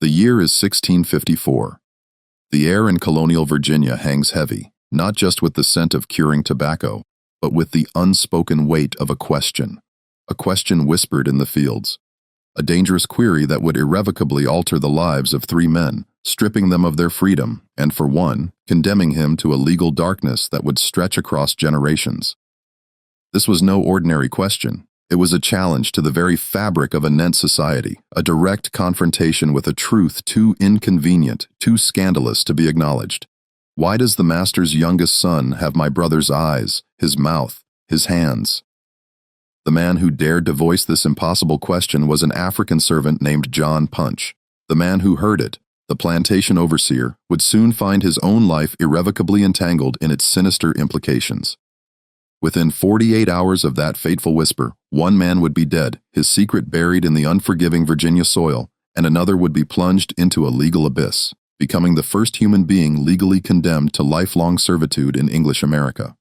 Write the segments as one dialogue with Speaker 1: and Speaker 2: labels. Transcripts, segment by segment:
Speaker 1: The year is 1654. The air in colonial Virginia hangs heavy, not just with the scent of curing tobacco, but with the unspoken weight of a question whispered in the fields, a dangerous query that would irrevocably alter the lives of three men, stripping them of their freedom, and for one, condemning him to a legal darkness that would stretch across generations. This was no ordinary question. It was a challenge to the very fabric of a Nent society, a direct confrontation with a truth too inconvenient, too scandalous to be acknowledged. Why does the master's youngest son have my brother's eyes, his mouth, his hands? The man who dared to voice this impossible question was an African servant named John Punch. The man who heard it, the plantation overseer, would soon find his own life irrevocably entangled in its sinister implications. Within 48 hours of that fateful whisper, one man would be dead, his secret buried in the unforgiving Virginia soil, and another would be plunged into a legal abyss, becoming the first human being legally condemned to lifelong servitude in English America.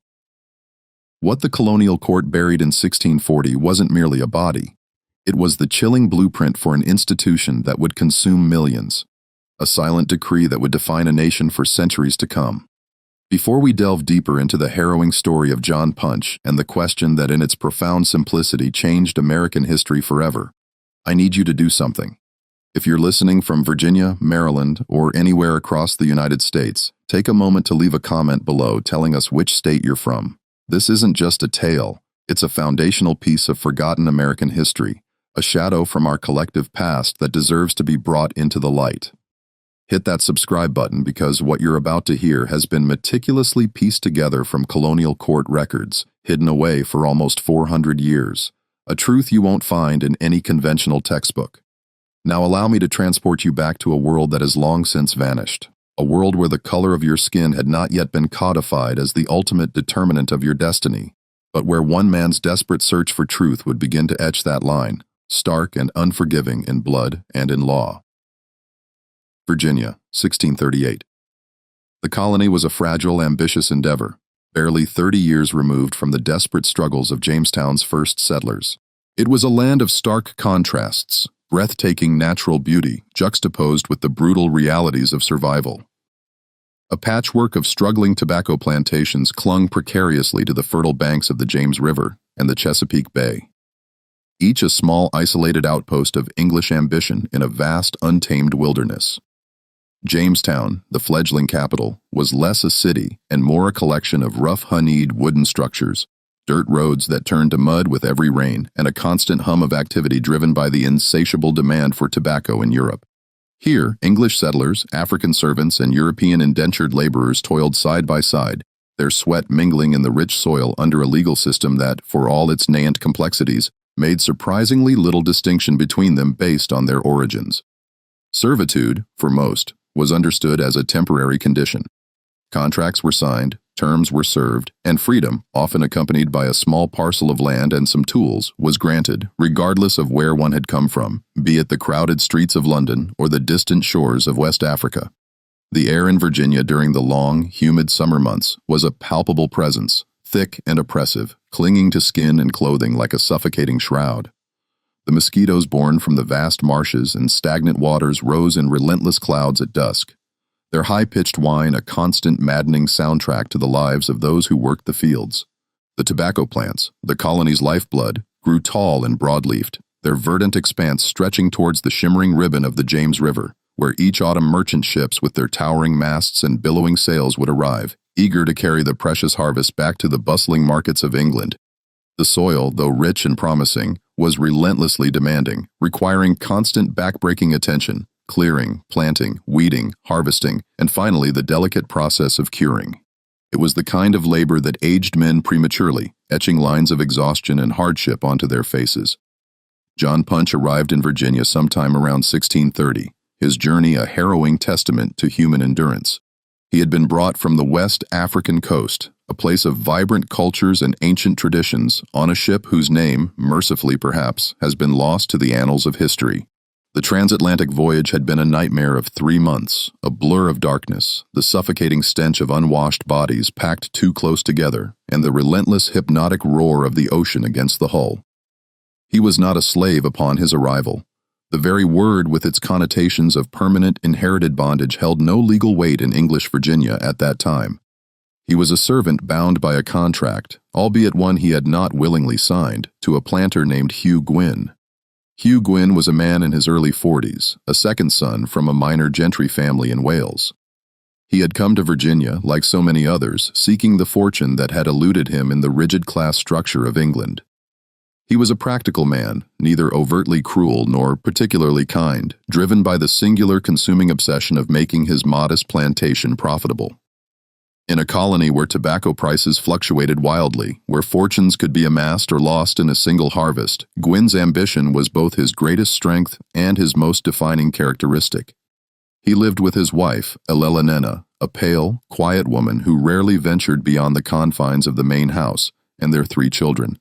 Speaker 1: What the colonial court buried in 1640 wasn't merely a body. It was the chilling blueprint for an institution that would consume millions, a silent decree that would define a nation for centuries to come. Before we delve deeper into the harrowing story of John Punch and the question that in its profound simplicity changed American history forever, I need you to do something. If you're listening from Virginia, Maryland, or anywhere across the United States, take a moment to leave a comment below telling us which state you're from. This isn't just a tale, it's a foundational piece of forgotten American history, a shadow from our collective past that deserves to be brought into the light. Hit that subscribe button because what you're about to hear has been meticulously pieced together from colonial court records, hidden away for almost 400 years, a truth you won't find in any conventional textbook. Now allow me to transport you back to a world that has long since vanished, a world where the color of your skin had not yet been codified as the ultimate determinant of your destiny, but where one man's desperate search for truth would begin to etch that line, stark and unforgiving in blood and in law. Virginia, 1638. The colony was a fragile, ambitious endeavor, barely 30 years removed from the desperate struggles of Jamestown's first settlers. It was a land of stark contrasts, breathtaking natural beauty juxtaposed with the brutal realities of survival. A patchwork of struggling tobacco plantations clung precariously to the fertile banks of the James River and the Chesapeake Bay, each a small isolated outpost of English ambition in a vast, untamed wilderness. Jamestown, the fledgling capital, was less a city and more a collection of rough-honeyed wooden structures, dirt roads that turned to mud with every rain, and a constant hum of activity driven by the insatiable demand for tobacco in Europe. Here, English settlers, African servants, and European indentured laborers toiled side by side, their sweat mingling in the rich soil under a legal system that, for all its nascent complexities, made surprisingly little distinction between them based on their origins. Servitude, for most, was understood as a temporary condition. Contracts were signed, terms were served, and freedom, often accompanied by a small parcel of land and some tools, was granted, regardless of where one had come from, be it the crowded streets of London or the distant shores of West Africa. The air in Virginia during the long, humid summer months was a palpable presence, thick and oppressive, clinging to skin and clothing like a suffocating shroud. The mosquitoes born from the vast marshes and stagnant waters rose in relentless clouds at dusk, their high-pitched whine a constant maddening soundtrack to the lives of those who worked the fields. The tobacco plants, the colony's lifeblood, grew tall and broad-leafed, their verdant expanse stretching towards the shimmering ribbon of the James River, where each autumn merchant ships with their towering masts and billowing sails would arrive, eager to carry the precious harvest back to the bustling markets of England. The soil, though rich and promising, was relentlessly demanding, requiring constant back-breaking attention, clearing, planting, weeding, harvesting, and finally the delicate process of curing. It was the kind of labor that aged men prematurely, etching lines of exhaustion and hardship onto their faces. John Punch arrived in Virginia sometime around 1630, his journey a harrowing testament to human endurance. He had been brought from the West African coast, a place of vibrant cultures and ancient traditions, on a ship whose name, mercifully perhaps, has been lost to the annals of history. The transatlantic voyage had been a nightmare of 3 months, a blur of darkness, the suffocating stench of unwashed bodies packed too close together, and the relentless hypnotic roar of the ocean against the hull. He was not a slave upon his arrival. The very word, with its connotations of permanent inherited bondage, held no legal weight in English Virginia at that time. He was a servant bound by a contract, albeit one he had not willingly signed, to a planter named Hugh Gwynn. Hugh Gwynn was a man in his early 40s, a second son from a minor gentry family in Wales. He had come to Virginia, like so many others, seeking the fortune that had eluded him in the rigid class structure of England. He was a practical man, neither overtly cruel nor particularly kind, driven by the singular consuming obsession of making his modest plantation profitable. In a colony where tobacco prices fluctuated wildly, where fortunes could be amassed or lost in a single harvest, Gwynn's ambition was both his greatest strength and his most defining characteristic. He lived with his wife, Elelonena, a pale, quiet woman who rarely ventured beyond the confines of the main house, and their 3 children.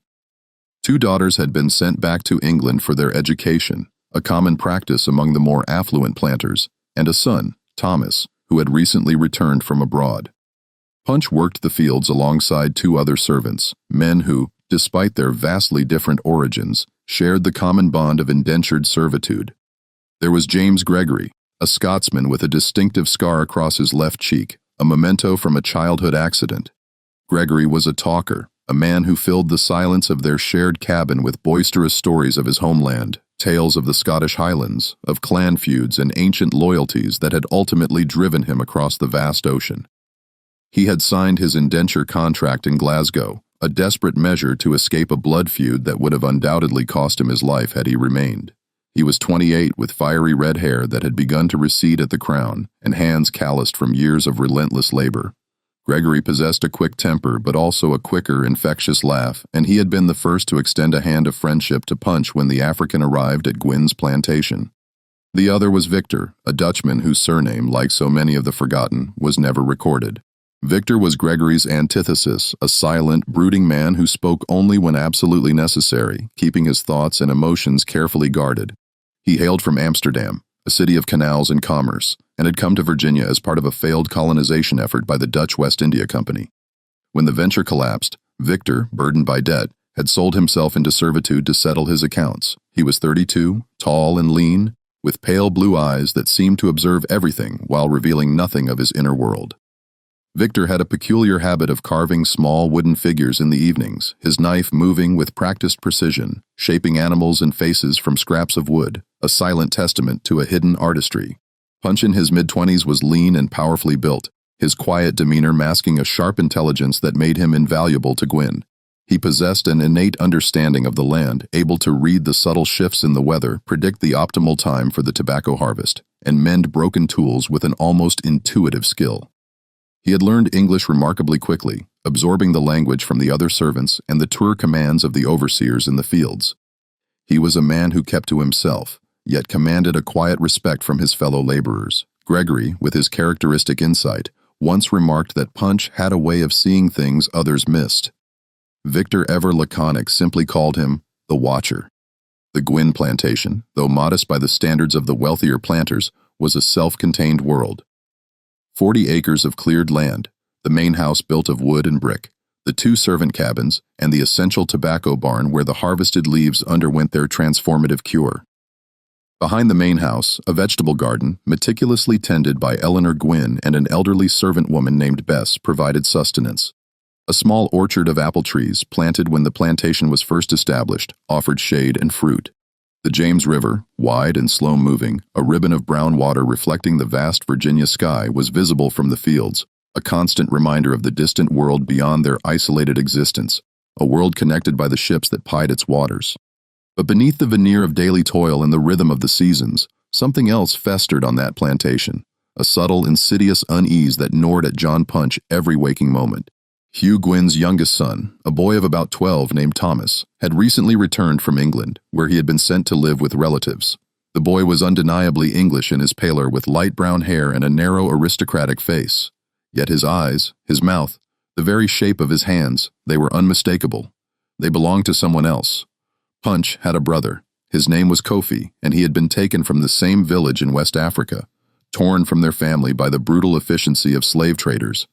Speaker 1: 2 daughters had been sent back to England for their education, a common practice among the more affluent planters, and a son, Thomas, who had recently returned from abroad. Punch worked the fields alongside 2 other servants, men who, despite their vastly different origins, shared the common bond of indentured servitude. There was James Gregory, a Scotsman with a distinctive scar across his left cheek, a memento from a childhood accident. Gregory was a talker, a man who filled the silence of their shared cabin with boisterous stories of his homeland, tales of the Scottish Highlands, of clan feuds and ancient loyalties that had ultimately driven him across the vast ocean. He had signed his indenture contract in Glasgow, a desperate measure to escape a blood feud that would have undoubtedly cost him his life had he remained. He was 28, with fiery red hair that had begun to recede at the crown, and hands calloused from years of relentless labor. Gregory possessed a quick temper, but also a quicker, infectious laugh, and he had been the first to extend a hand of friendship to Punch when the African arrived at Gwynn's plantation. The other was Victor, a Dutchman whose surname, like so many of the forgotten, was never recorded. Victor was Gregory's antithesis, a silent, brooding man who spoke only when absolutely necessary, keeping his thoughts and emotions carefully guarded. He hailed from Amsterdam, a city of canals and commerce, and had come to Virginia as part of a failed colonization effort by the Dutch West India Company. When the venture collapsed, Victor, burdened by debt, had sold himself into servitude to settle his accounts. He was 32, tall and lean, with pale blue eyes that seemed to observe everything while revealing nothing of his inner world. Victor had a peculiar habit of carving small wooden figures in the evenings, his knife moving with practiced precision, shaping animals and faces from scraps of wood, a silent testament to a hidden artistry. Punch in his mid-20s was lean and powerfully built, his quiet demeanor masking a sharp intelligence that made him invaluable to Gwynn. He possessed an innate understanding of the land, able to read the subtle shifts in the weather, predict the optimal time for the tobacco harvest, and mend broken tools with an almost intuitive skill. He had learned English remarkably quickly, absorbing the language from the other servants and the tour commands of the overseers in the fields. He was a man who kept to himself, yet commanded a quiet respect from his fellow laborers. Gregory, with his characteristic insight, once remarked that Punch had a way of seeing things others missed. Victor, ever laconic, simply called him the Watcher. The Gwynn plantation, though modest by the standards of the wealthier planters, was a self-contained world. 40 acres of cleared land, the main house built of wood and brick, the 2 servant cabins, and the essential tobacco barn where the harvested leaves underwent their transformative cure. Behind the main house, a vegetable garden, meticulously tended by Eleanor Gwynn and an elderly servant woman named Bess, provided sustenance. A small orchard of apple trees, planted when the plantation was first established, offered shade and fruit. The James River, wide and slow-moving, a ribbon of brown water reflecting the vast Virginia sky, was visible from the fields, a constant reminder of the distant world beyond their isolated existence, a world connected by the ships that pied its waters. But beneath the veneer of daily toil and the rhythm of the seasons, something else festered on that plantation, a subtle, insidious unease that gnawed at John Punch every waking moment. Hugh Gwynn's youngest son, a boy of about 12 named Thomas, had recently returned from England, where he had been sent to live with relatives. The boy was undeniably English in his pallor, with light brown hair and a narrow aristocratic face. Yet his eyes, his mouth, the very shape of his hands, they were unmistakable. They belonged to someone else. Punch had a brother. His name was Kofi, and he had been taken from the same village in West Africa, torn from their family by the brutal efficiency of slave traders.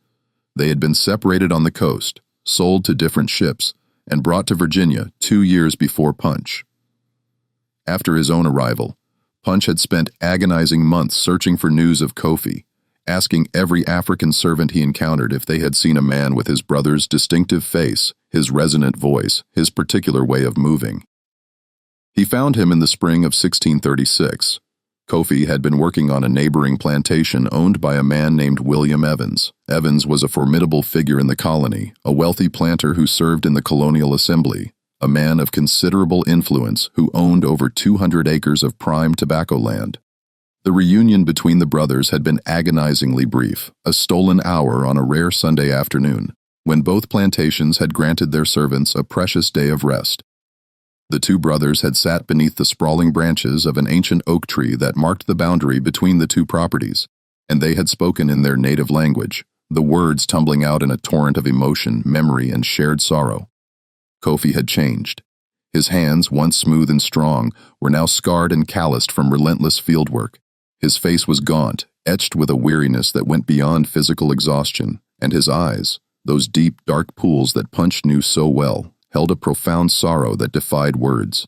Speaker 1: They had been separated on the coast, sold to different ships, and brought to Virginia 2 years before Punch. After his own arrival, Punch had spent agonizing months searching for news of Kofi, asking every African servant he encountered if they had seen a man with his brother's distinctive face, his resonant voice, his particular way of moving. He found him in the spring of 1636. Kofi had been working on a neighboring plantation owned by a man named William Evans. Evans was a formidable figure in the colony, a wealthy planter who served in the colonial assembly, a man of considerable influence who owned over 200 acres of prime tobacco land. The reunion between the brothers had been agonizingly brief, a stolen hour on a rare Sunday afternoon, when both plantations had granted their servants a precious day of rest. The two brothers had sat beneath the sprawling branches of an ancient oak tree that marked the boundary between the two properties, and they had spoken in their native language, the words tumbling out in a torrent of emotion, memory, and shared sorrow. Kofi had changed. His hands, once smooth and strong, were now scarred and calloused from relentless fieldwork. His face was gaunt, etched with a weariness that went beyond physical exhaustion, and his eyes, those deep, dark pools that Punch knew so well, held a profound sorrow that defied words.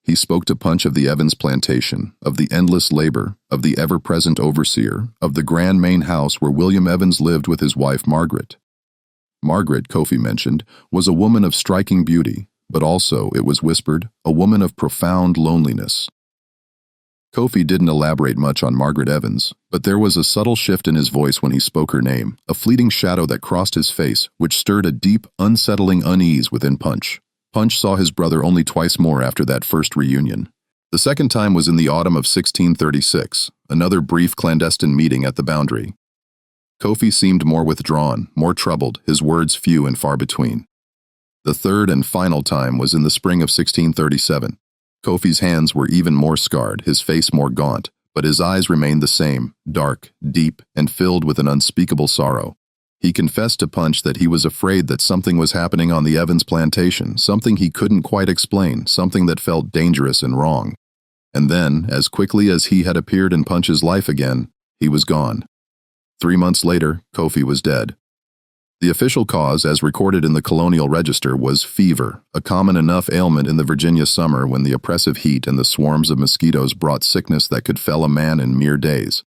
Speaker 1: He spoke to Punch of the Evans plantation, of the endless labor, of the ever-present overseer, of the grand main house where William Evans lived with his wife Margaret. Margaret, Kofi mentioned, was a woman of striking beauty, but also, it was whispered, a woman of profound loneliness. Kofi didn't elaborate much on Margaret Evans, but there was a subtle shift in his voice when he spoke her name, a fleeting shadow that crossed his face, which stirred a deep, unsettling unease within Punch. Punch saw his brother only twice more after that first reunion. The second time was in the autumn of 1636, another brief clandestine meeting at the boundary. Kofi seemed more withdrawn, more troubled, his words few and far between. The third and final time was in the spring of 1637. Kofi's hands were even more scarred, his face more gaunt, but his eyes remained the same, dark, deep, and filled with an unspeakable sorrow. He confessed to Punch that he was afraid that something was happening on the Evans plantation, something he couldn't quite explain, something that felt dangerous and wrong. And then, as quickly as he had appeared in Punch's life again, he was gone. 3 months later, Kofi was dead. The official cause, as recorded in the colonial register, was fever, a common enough ailment in the Virginia summer when the oppressive heat and the swarms of mosquitoes brought sickness that could fell a man in mere days.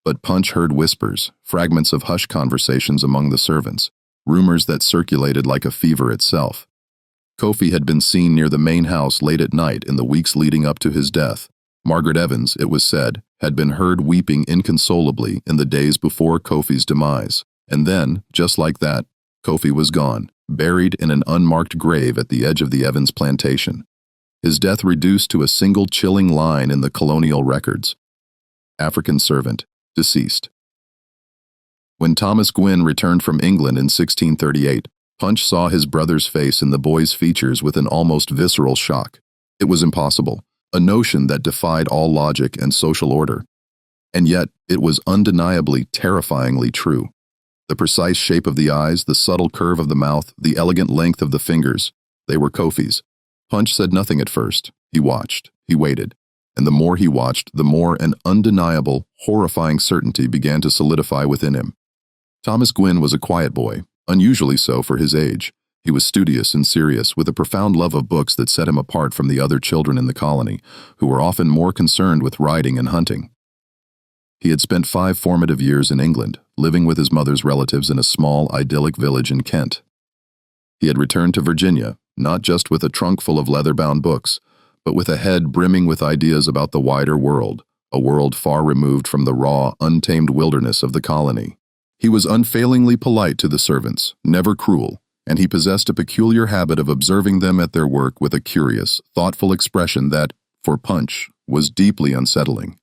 Speaker 1: But Punch heard whispers, fragments of hushed conversations among the servants, rumors that circulated like a fever itself. Kofi had been seen near the main house late at night in the weeks leading up to his death. Margaret Evans, it was said, had been heard weeping inconsolably in the days before Kofi's demise. And then, just like that, Kofi was gone, buried in an unmarked grave at the edge of the Evans plantation. His death reduced to a single chilling line in the colonial records. African servant, deceased. When Thomas Gwynn returned from England in 1638, Punch saw his brother's face in the boy's features with an almost visceral shock. It was impossible, a notion that defied all logic and social order. And yet, it was undeniably, terrifyingly true. The precise shape of the eyes, the subtle curve of the mouth, the elegant length of the fingers, they were Kofi's. Punch said nothing at first. He watched, he waited, and the more he watched, the more an undeniable, horrifying certainty began to solidify within him. Thomas Gwynn was a quiet boy, unusually so for his age. He was studious and serious, with a profound love of books that set him apart from the other children in the colony, who were often more concerned with riding and hunting. He had spent 5 formative years in England, living with his mother's relatives in a small, idyllic village in Kent. He had returned to Virginia, not just with a trunk full of leather-bound books, but with a head brimming with ideas about the wider world, a world far removed from the raw, untamed wilderness of the colony. He was unfailingly polite to the servants, never cruel, and he possessed a peculiar habit of observing them at their work with a curious, thoughtful expression that, for Punch, was deeply unsettling.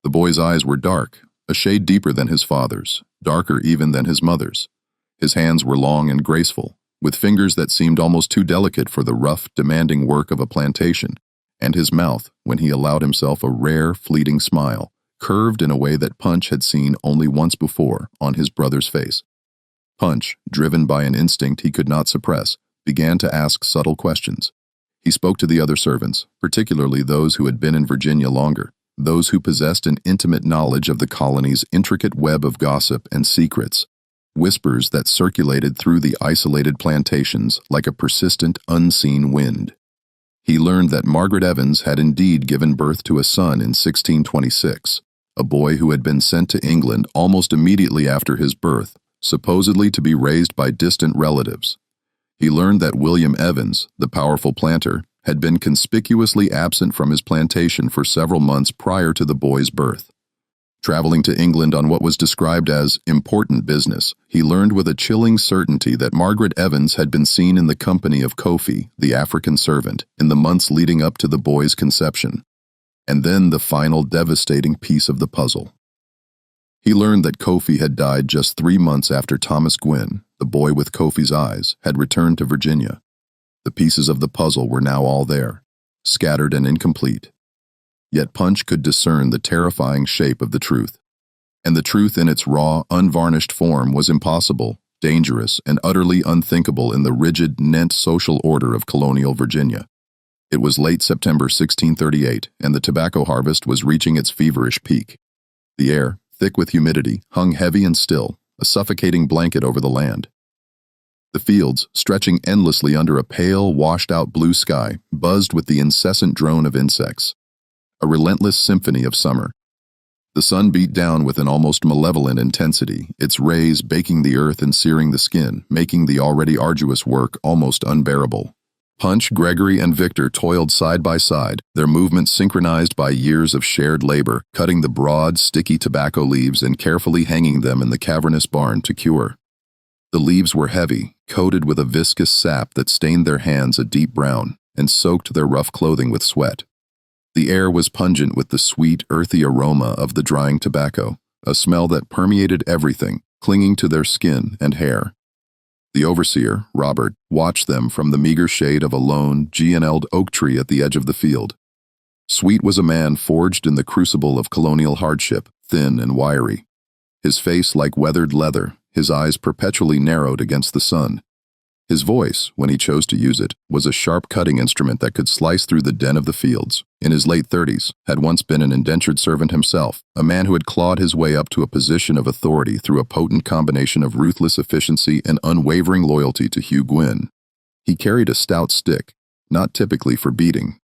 Speaker 1: The boy's eyes were dark, a shade deeper than his father's, darker even than his mother's. His hands were long and graceful, with fingers that seemed almost too delicate for the rough, demanding work of a plantation, and his mouth, when he allowed himself a rare, fleeting smile, curved in a way that Punch had seen only once before on his brother's face. Punch, driven by an instinct he could not suppress, began to ask subtle questions. He spoke to the other servants, particularly those who had been in Virginia longer, those who possessed an intimate knowledge of the colony's intricate web of gossip and secrets, whispers that circulated through the isolated plantations like a persistent, unseen wind. He learned that Margaret Evans had indeed given birth to a son in 1626, a boy who had been sent to England almost immediately after his birth, supposedly to be raised by distant relatives. He learned that William Evans, the powerful planter, had been conspicuously absent from his plantation for several months prior to the boy's birth. Traveling to England on what was described as important business, he learned with a chilling certainty that Margaret Evans had been seen in the company of Kofi, the African servant, in the months leading up to the boy's conception. And then the final devastating piece of the puzzle. He learned that Kofi had died just 3 months after Thomas Gwynn, the boy with Kofi's eyes, had returned to Virginia. The pieces of the puzzle were now all there, scattered and incomplete. Yet Punch could discern the terrifying shape of the truth. And the truth in its raw, unvarnished form was impossible, dangerous, and utterly unthinkable in the rigid, nent social order of colonial Virginia. It was late September 1638, and the tobacco harvest was reaching its feverish peak. The air, thick with humidity, hung heavy and still, a suffocating blanket over the land. The fields, stretching endlessly under a pale, washed-out blue sky, buzzed with the incessant drone of insects. A relentless symphony of summer. The sun beat down with an almost malevolent intensity, its rays baking the earth and searing the skin, making the already arduous work almost unbearable. Punch, Gregory, and Victor toiled side by side, their movements synchronized by years of shared labor, cutting the broad, sticky tobacco leaves and carefully hanging them in the cavernous barn to cure. The leaves were heavy, coated with a viscous sap that stained their hands a deep brown and soaked their rough clothing with sweat. The air was pungent with the sweet, earthy aroma of the drying tobacco, a smell that permeated everything, clinging to their skin and hair. The overseer, Robert, watched them from the meager shade of a lone, geanelled oak tree at the edge of the field. Sweet was a man forged in the crucible of colonial hardship, thin and wiry. His face like weathered leather, his eyes perpetually narrowed against the sun. His voice, when he chose to use it, was a sharp cutting instrument that could slice through the den of the fields. In his late 30s, had once been an indentured servant himself, a man who had clawed his way up to a position of authority through a potent combination of ruthless efficiency and unwavering loyalty to Hugh Gwynn. He carried a stout stick, not typically for beating.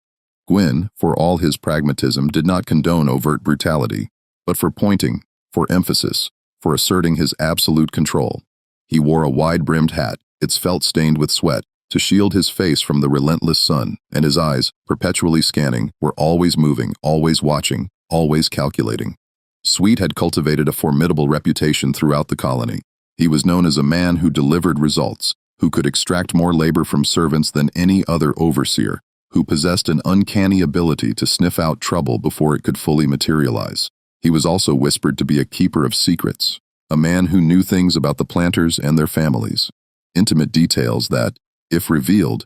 Speaker 1: Gwynn, for all his pragmatism, did not condone overt brutality, but for pointing, for emphasis, for asserting his absolute control. He wore a wide-brimmed hat, its felt stained with sweat, to shield his face from the relentless sun, and his eyes, perpetually scanning, were always moving, always watching, always calculating. Sweet had cultivated a formidable reputation throughout the colony. He was known as a man who delivered results, who could extract more labor from servants than any other overseer, who possessed an uncanny ability to sniff out trouble before it could fully materialize. He was also whispered to be a keeper of secrets, a man who knew things about the planters and their families. Intimate details that, if revealed,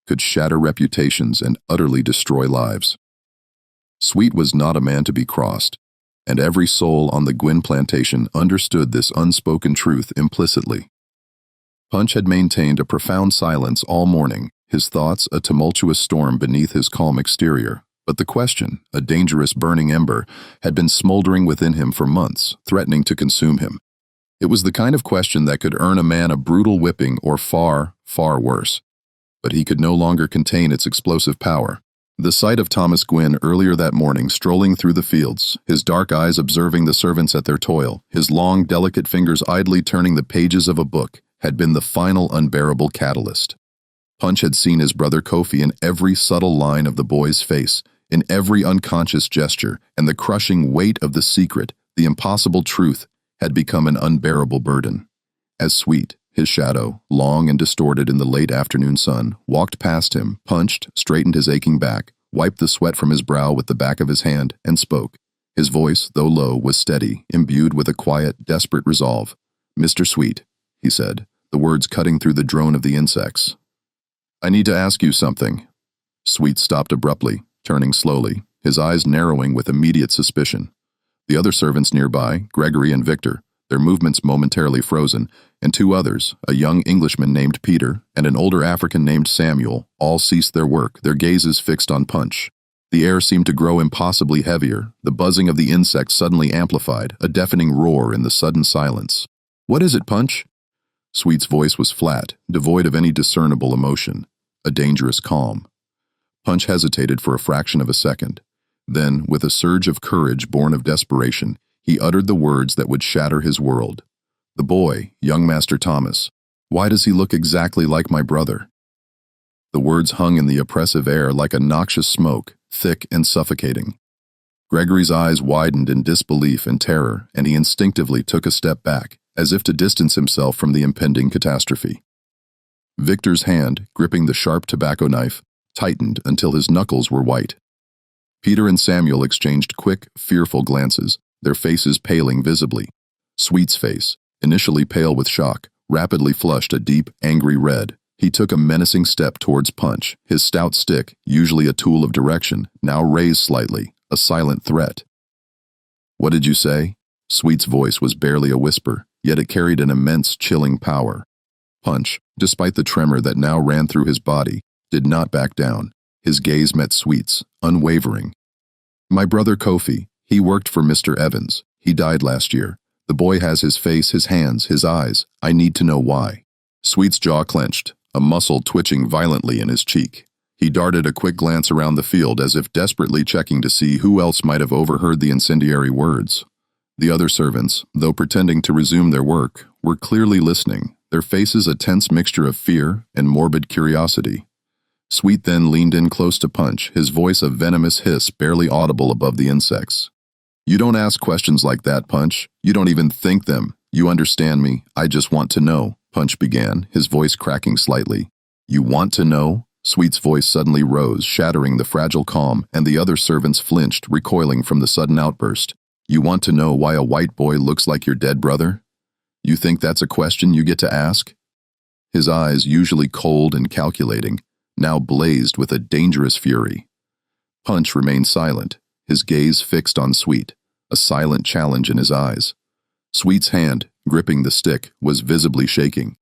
Speaker 1: could shatter reputations and utterly destroy lives. Sweet was not a man to be crossed, and every soul on the Gwynn plantation understood this unspoken truth implicitly. Punch had maintained a profound silence all morning, his thoughts a tumultuous storm beneath his calm exterior, but the question, a dangerous burning ember, had been smoldering within him for months, threatening to consume him. It was the kind of question that could earn a man a brutal whipping or far, far worse. But he could no longer contain its explosive power. The sight of Thomas Gwynn earlier that morning strolling through the fields, his dark eyes observing the servants at their toil, his long, delicate fingers idly turning the pages of a book, had been the final unbearable catalyst. Punch had seen his brother Kofi in every subtle line of the boy's face, in every unconscious gesture, and the crushing weight of the secret, the impossible truth, had become an unbearable burden. As Sweet, his shadow, long and distorted in the late afternoon sun, walked past him, Punched, straightened his aching back, wiped the sweat from his brow with the back of his hand, and spoke. His voice, though low, was steady, imbued with a quiet, desperate resolve. "Mr. Sweet," he said, the words cutting through the drone of the insects. "I need to ask you something." Sweet stopped abruptly, turning slowly, his eyes narrowing with immediate suspicion. The other servants nearby, Gregory and Victor, their movements momentarily frozen, and 2 others, a young Englishman named Peter and an older African named Samuel, all ceased their work, their gazes fixed on Punch. The air seemed to grow impossibly heavier, the buzzing of the insects suddenly amplified, a deafening roar in the sudden silence. "What is it, Punch?" Sweet's voice was flat, devoid of any discernible emotion, a dangerous calm. Punch hesitated for a fraction of a second. Then, with a surge of courage born of desperation, he uttered the words that would shatter his world. "The boy, young Master Thomas. Why does he look exactly like my brother?" The words hung in the oppressive air like a noxious smoke, thick and suffocating. Gregory's eyes widened in disbelief and terror, and he instinctively took a step back, as if to distance himself from the impending catastrophe. Victor's hand, gripping the sharp tobacco knife, tightened until his knuckles were white. Peter and Samuel exchanged quick, fearful glances, their faces paling visibly. Sweet's face, initially pale with shock, rapidly flushed a deep, angry red. He took a menacing step towards Punch, his stout stick, usually a tool of direction, now raised slightly, a silent threat. "What did you say?" Sweet's voice was barely a whisper, yet it carried an immense, chilling power. Punch, despite the tremor that now ran through his body, did not back down. His gaze met Sweet's, unwavering. "My brother Kofi, he worked for Mr. Evans. He died last year. The boy has his face, his hands, his eyes. I need to know why." Sweet's jaw clenched, a muscle twitching violently in his cheek. He darted a quick glance around the field as if desperately checking to see who else might have overheard the incendiary words. The other servants, though pretending to resume their work, were clearly listening, their faces a tense mixture of fear and morbid curiosity. Sweet then leaned in close to Punch, his voice a venomous hiss barely audible above the insects. "You don't ask questions like that, Punch. You don't even think them. You understand me. I just want to know," Punch began, his voice cracking slightly. "You want to know?" Sweet's voice suddenly rose, shattering the fragile calm, and the other servants flinched, recoiling from the sudden outburst. "You want to know why a white boy looks like your dead brother? You think that's a question you get to ask?" His eyes, usually cold and calculating, now blazed with a dangerous fury. Punch remained silent, his gaze fixed on Sweet, a silent challenge in his eyes. Sweet's hand, gripping the stick, was visibly shaking.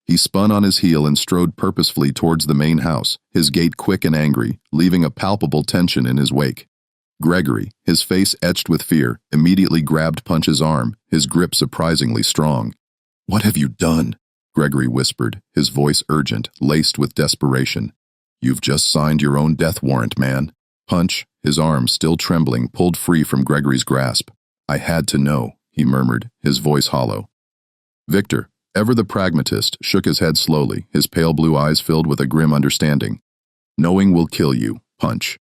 Speaker 1: He spun on his heel and strode purposefully towards the main house, his gait quick and angry, leaving a palpable tension in his wake. Gregory, his face etched with fear, immediately grabbed Punch's arm, his grip surprisingly strong. "What have you done?" Gregory whispered, his voice urgent, laced with desperation. "You've just signed your own death warrant, man." Punch, his arm still trembling, pulled free from Gregory's grasp. "I had to know," he murmured, his voice hollow. Victor, ever the pragmatist, shook his head slowly, his pale blue eyes filled with a grim understanding. "Knowing will kill you, Punch."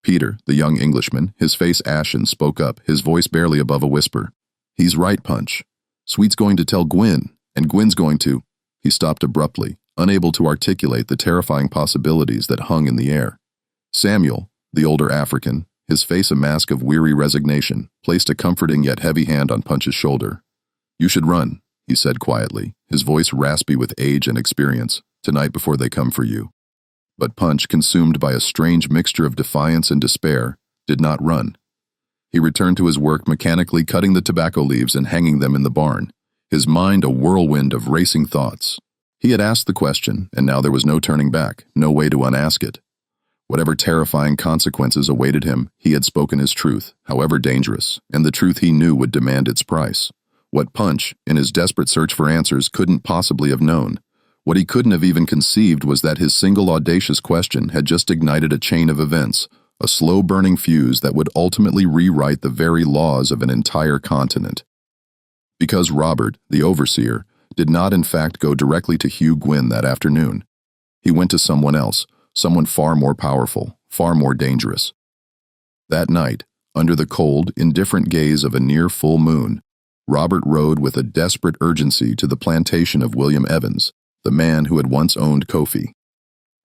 Speaker 1: Peter, the young Englishman, his face ashen, spoke up, his voice barely above a whisper. "He's right, Punch. Sweet's going to tell Gwen, and Gwen's going to—" He stopped abruptly, unable to articulate the terrifying possibilities that hung in the air. Samuel, the older African, his face a mask of weary resignation, placed a comforting yet heavy hand on Punch's shoulder. "You should run," he said quietly, his voice raspy with age and experience, "tonight before they come for you." But Punch, consumed by a strange mixture of defiance and despair, did not run. He returned to his work, mechanically cutting the tobacco leaves and hanging them in the barn, his mind a whirlwind of racing thoughts. He had asked the question, and now there was no turning back, no way to unask it. Whatever terrifying consequences awaited him, he had spoken his truth, however dangerous, and the truth he knew would demand its price. What Punch, in his desperate search for answers, couldn't possibly have known, what he couldn't have even conceived, was that his single audacious question had just ignited a chain of events, a slow-burning fuse that would ultimately rewrite the very laws of an entire continent. Because Robert, the overseer, did not in fact go directly to Hugh Gwyn that afternoon. He went to someone else, someone far more powerful, far more dangerous. That night, under the cold, indifferent gaze of a near full moon, Robert rode with a desperate urgency to the plantation of William Evans, the man who had once owned Kofi.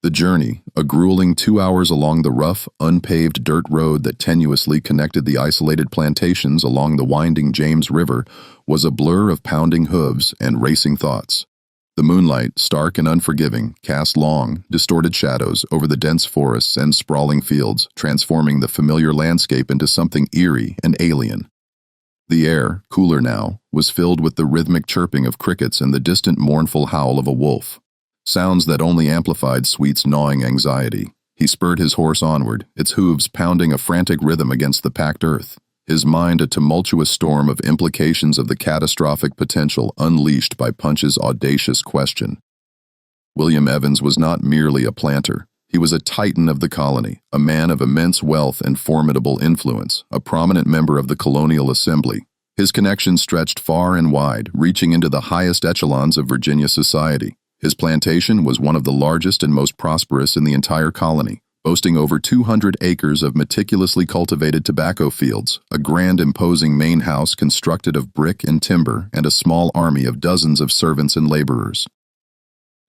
Speaker 1: The journey, a grueling 2 hours along the rough, unpaved dirt road that tenuously connected the isolated plantations along the winding James River, was a blur of pounding hooves and racing thoughts. The moonlight, stark and unforgiving, cast long, distorted shadows over the dense forests and sprawling fields, transforming the familiar landscape into something eerie and alien. The air, cooler now, was filled with the rhythmic chirping of crickets and the distant mournful howl of a wolf, sounds that only amplified Sweet's gnawing anxiety. He spurred his horse onward, its hooves pounding a frantic rhythm against the packed earth, his mind a tumultuous storm of implications of the catastrophic potential unleashed by Punch's audacious question. William Evans was not merely a planter. He was a titan of the colony, a man of immense wealth and formidable influence, a prominent member of the colonial assembly. His connections stretched far and wide, reaching into the highest echelons of Virginia society. His plantation was one of the largest and most prosperous in the entire colony, boasting over 200 acres of meticulously cultivated tobacco fields, a grand imposing main house constructed of brick and timber, and a small army of dozens of servants and laborers.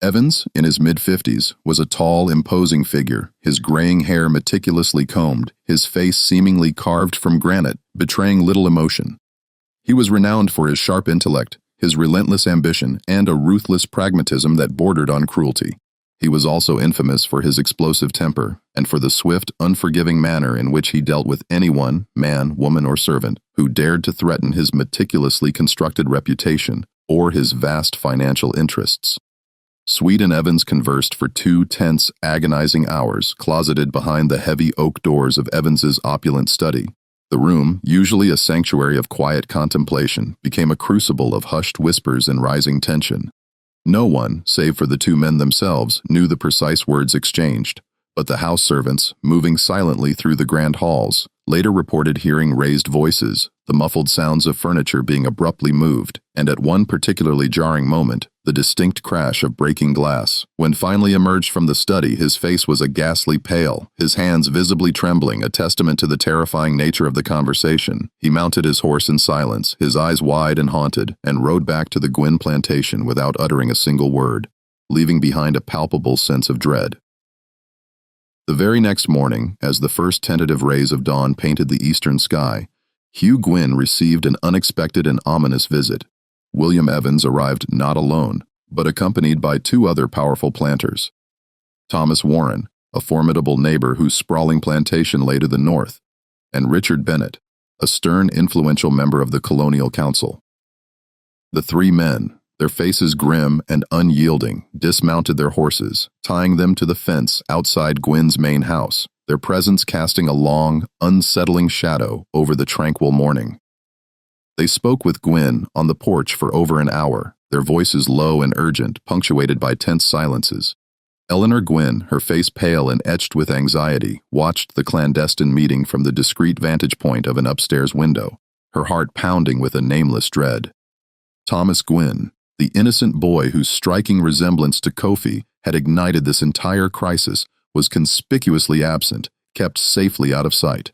Speaker 1: Evans, in his mid-50s, was a tall, imposing figure, his graying hair meticulously combed, his face seemingly carved from granite, betraying little emotion. He was renowned for his sharp intellect, his relentless ambition, and a ruthless pragmatism that bordered on cruelty. He was also infamous for his explosive temper and for the swift, unforgiving manner in which he dealt with anyone, man, woman, or servant, who dared to threaten his meticulously constructed reputation or his vast financial interests. Sweet and Evans conversed for 2 tense, agonizing hours, closeted behind the heavy oak doors of Evans's opulent study. The room, usually a sanctuary of quiet contemplation, became a crucible of hushed whispers and rising tension. No one, save for the 2 men themselves, knew the precise words exchanged, but the house servants, moving silently through the grand halls, later reported hearing raised voices, the muffled sounds of furniture being abruptly moved, and at one particularly jarring moment, the distinct crash of breaking glass. When finally emerged from the study, his face was a ghastly pale, his hands visibly trembling, a testament to the terrifying nature of the conversation. He mounted his horse in silence, his eyes wide and haunted, and rode back to the Gwynn plantation without uttering a single word, leaving behind a palpable sense of dread. The very next morning, as the first tentative rays of dawn painted the eastern sky, Hugh Gwynn received an unexpected and ominous visit. William Evans arrived not alone, but accompanied by 2 other powerful planters. Thomas Warren, a formidable neighbor whose sprawling plantation lay to the north, and Richard Bennett, a stern, influential member of the Colonial Council. The 3 men, their faces grim and unyielding, dismounted their horses, tying them to the fence outside Gwynn's main house, their presence casting a long, unsettling shadow over the tranquil morning. They spoke with Gwynn on the porch for over an hour, their voices low and urgent, punctuated by tense silences. Eleanor Gwynn, her face pale and etched with anxiety, watched the clandestine meeting from the discreet vantage point of an upstairs window, her heart pounding with a nameless dread. Thomas Gwynn, the innocent boy whose striking resemblance to Kofi had ignited this entire crisis, was conspicuously absent, kept safely out of sight.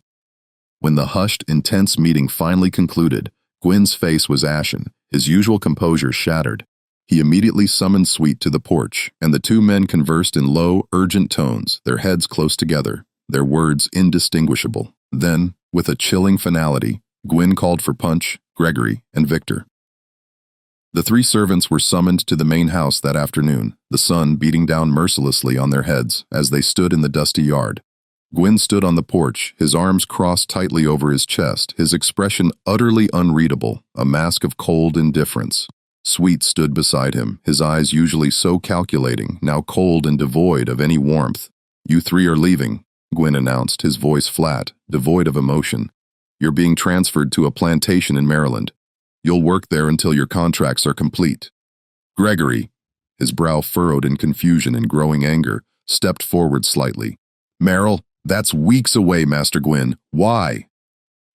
Speaker 1: When the hushed, intense meeting finally concluded, Gwynn's face was ashen, his usual composure shattered. He immediately summoned Sweet to the porch, and the 2 men conversed in low, urgent tones, their heads close together, their words indistinguishable. Then, with a chilling finality, Gwynn called for Punch, Gregory, and Victor. The 3 servants were summoned to the main house that afternoon, the sun beating down mercilessly on their heads as they stood in the dusty yard. Gwynn stood on the porch, his arms crossed tightly over his chest, his expression utterly unreadable, a mask of cold indifference. Sweet stood beside him, his eyes usually so calculating, now cold and devoid of any warmth. "You 3 are leaving," Gwynn announced, his voice flat, devoid of emotion. "You're being transferred to a plantation in Maryland. You'll work there until your contracts are complete." Gregory, his brow furrowed in confusion and growing anger, stepped forward slightly. "Merrill, that's weeks away, Master Gwynn. Why?"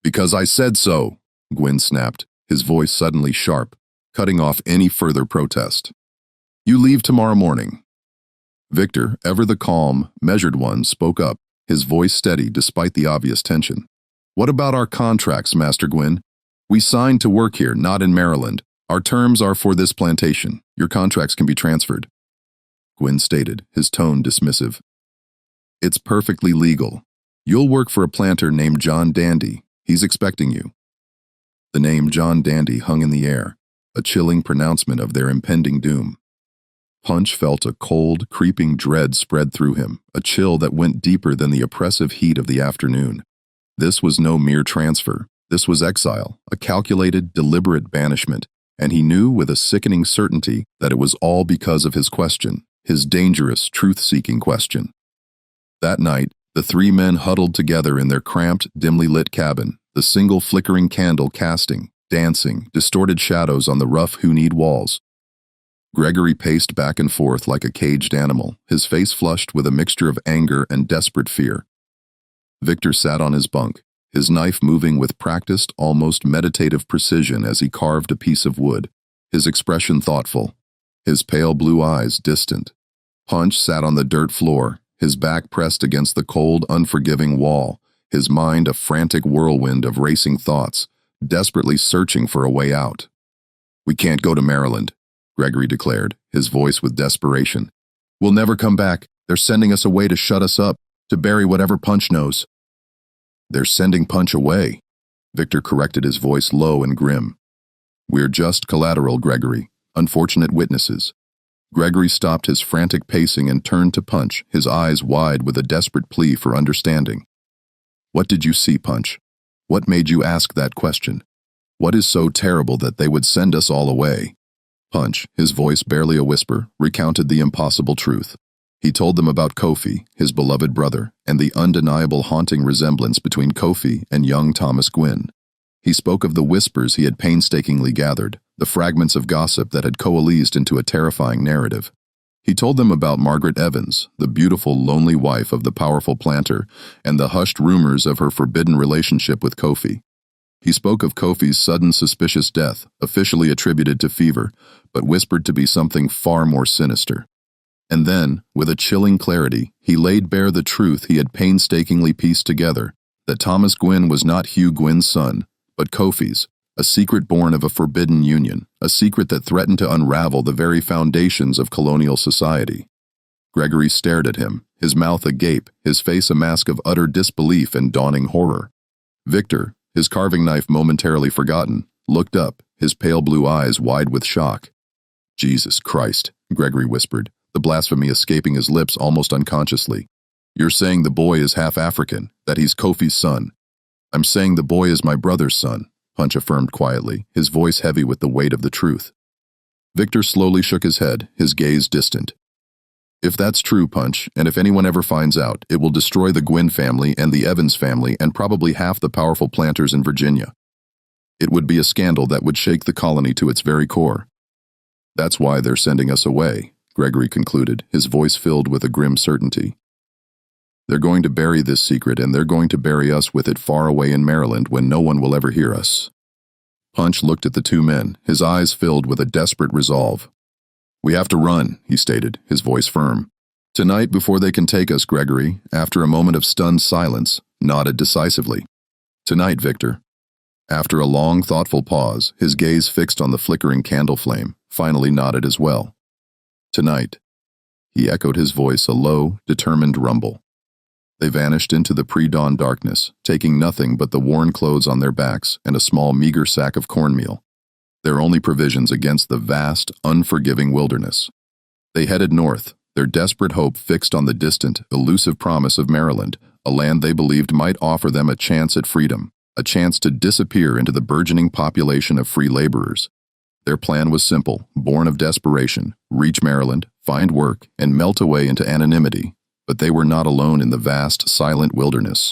Speaker 1: "Because I said so," Gwynn snapped, his voice suddenly sharp, cutting off any further protest. "You leave tomorrow morning." Victor, ever the calm, measured one, spoke up, his voice steady despite the obvious tension. "What about our contracts, Master Gwynn? We signed to work here, not in Maryland. Our terms are for this plantation. Your contracts can be transferred." Gwynn stated, his tone dismissive. "It's perfectly legal. You'll work for a planter named John Dandy. He's expecting you." The name John Dandy hung in the air, a chilling pronouncement of their impending doom. Punch felt a cold, creeping dread spread through him, a chill that went deeper than the oppressive heat of the afternoon. This was no mere transfer. This was exile, a calculated, deliberate banishment, and he knew with a sickening certainty that it was all because of his question, his dangerous, truth-seeking question. That night, the 3 men huddled together in their cramped, dimly lit cabin, the single flickering candle casting, dancing, distorted shadows on the rough Hunede walls. Gregory paced back and forth like a caged animal, his face flushed with a mixture of anger and desperate fear. Victor sat on his bunk, his knife moving with practiced, almost meditative precision as he carved a piece of wood, his expression thoughtful, his pale blue eyes distant. Punch sat on the dirt floor, his back pressed against the cold, unforgiving wall, his mind a frantic whirlwind of racing thoughts, desperately searching for a way out. "We can't go to Maryland," Gregory declared, his voice with desperation. "We'll never come back. They're sending us away to shut us up, to bury whatever Punch knows." "They're sending Punch away," Victor corrected, his voice low and grim. "We're just collateral, Gregory, unfortunate witnesses." Gregory stopped his frantic pacing and turned to Punch, his eyes wide with a desperate plea for understanding. "What did you see, Punch? What made you ask that question? What is so terrible that they would send us all away?" Punch, his voice barely a whisper, recounted the impossible truth. He told them about Kofi, his beloved brother, and the undeniable haunting resemblance between Kofi and young Thomas Gwynn. He spoke of the whispers he had painstakingly gathered, the fragments of gossip that had coalesced into a terrifying narrative. He told them about Margaret Evans, the beautiful, lonely wife of the powerful planter, and the hushed rumors of her forbidden relationship with Kofi. He spoke of Kofi's sudden suspicious death, officially attributed to fever, but whispered to be something far more sinister. And then, with a chilling clarity, he laid bare the truth he had painstakingly pieced together, that Thomas Gwynn was not Hugh Gwynn's son, but Kofi's, a secret born of a forbidden union, a secret that threatened to unravel the very foundations of colonial society. Gregory stared at him, his mouth agape, his face a mask of utter disbelief and dawning horror. Victor, his carving knife momentarily forgotten, looked up, his pale blue eyes wide with shock. "Jesus Christ," Gregory whispered, the blasphemy escaping his lips almost unconsciously. "You're saying the boy is half African, that he's Kofi's son." "I'm saying the boy is my brother's son," Punch affirmed quietly, his voice heavy with the weight of the truth. Victor slowly shook his head, his gaze distant. "If that's true, Punch, and if anyone ever finds out, it will destroy the Gwynn family and the Evans family and probably half the powerful planters in Virginia. It would be a scandal that would shake the colony to its very core. That's why they're sending us away," Gregory concluded, his voice filled with a grim certainty. "They're going to bury this secret, and they're going to bury us with it far away in Maryland when no one will ever hear us." Punch looked at the two men, his eyes filled with a desperate resolve. "We have to run," he stated, his voice firm. "Tonight, before they can take us," Gregory, after a moment of stunned silence, nodded decisively. "Tonight, Victor." After a long, thoughtful pause, his gaze fixed on the flickering candle flame, finally nodded as well. "Tonight." He echoed, his voice a low, determined rumble. They vanished into the pre-dawn darkness, taking nothing but the worn clothes on their backs and a small, meager sack of cornmeal, their only provisions against the vast, unforgiving wilderness. They headed north, their desperate hope fixed on the distant, elusive promise of Maryland, a land they believed might offer them a chance at freedom, a chance to disappear into the burgeoning population of free laborers. Their plan was simple, born of desperation: reach Maryland, find work, and melt away into anonymity. But they were not alone in the vast, silent wilderness.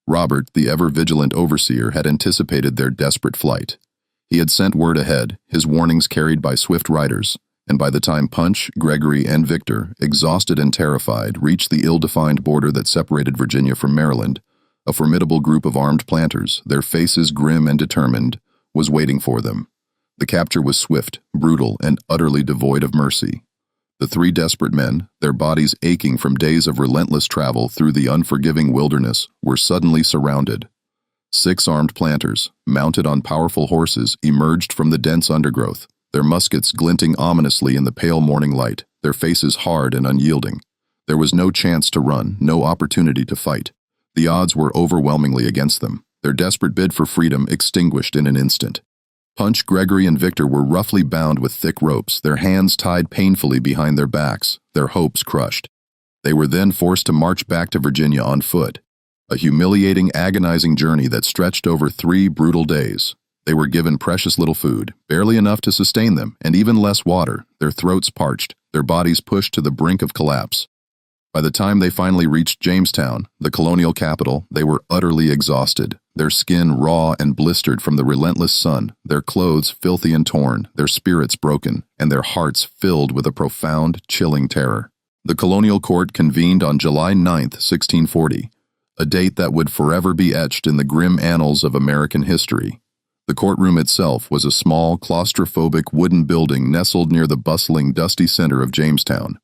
Speaker 1: Robert, the ever-vigilant overseer, had anticipated their desperate flight. He had sent word ahead, his warnings carried by swift riders, and by the time Punch, Gregory, and Victor, exhausted and terrified, reached the ill-defined border that separated Virginia from Maryland, a formidable group of armed planters, their faces grim and determined, was waiting for them. The capture was swift, brutal, and utterly devoid of mercy. The three desperate men, their bodies aching from days of relentless travel through the unforgiving wilderness, were suddenly surrounded. 6 armed planters, mounted on powerful horses, emerged from the dense undergrowth, their muskets glinting ominously in the pale morning light, their faces hard and unyielding. There was no chance to run, no opportunity to fight. The odds were overwhelmingly against them, their desperate bid for freedom extinguished in an instant. Punch, Gregory, and Victor were roughly bound with thick ropes, their hands tied painfully behind their backs, their hopes crushed. They were then forced to march back to Virginia on foot, a humiliating, agonizing journey that stretched over 3 brutal days. They were given precious little food, barely enough to sustain them, and even less water, their throats parched, their bodies pushed to the brink of collapse. By the time they finally reached Jamestown, the colonial capital, they were utterly exhausted, their skin raw and blistered from the relentless sun, their clothes filthy and torn, their spirits broken, and their hearts filled with a profound, chilling terror. The colonial court convened on July 9, 1640, a date that would forever be etched in the grim annals of American history. The courtroom itself was a small, claustrophobic wooden building nestled near the bustling, dusty center of Jamestown.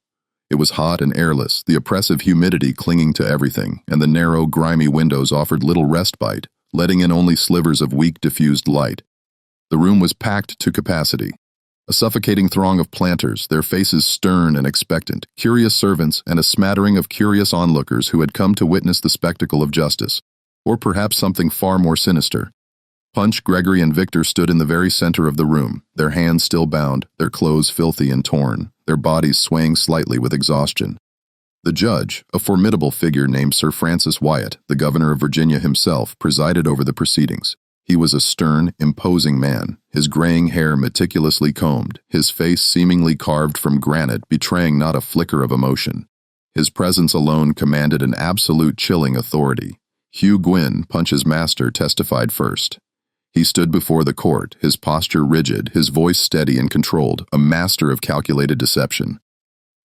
Speaker 1: It was hot and airless, the oppressive humidity clinging to everything, and the narrow, grimy windows offered little respite, letting in only slivers of weak, diffused light. The room was packed to capacity. A suffocating throng of planters, their faces stern and expectant, curious servants, and a smattering of curious onlookers who had come to witness the spectacle of justice, or perhaps something far more sinister. Punch, Gregory, and Victor stood in the very center of the room, their hands still bound, their clothes filthy and torn, their bodies swaying slightly with exhaustion. The judge, a formidable figure named Sir Francis Wyatt, the governor of Virginia himself, presided over the proceedings. He was a stern, imposing man, his graying hair meticulously combed, his face seemingly carved from granite, betraying not a flicker of emotion. His presence alone commanded an absolute chilling authority. Hugh Gwynn, Punch's master, testified first. He stood before the court, his posture rigid, his voice steady and controlled, a master of calculated deception.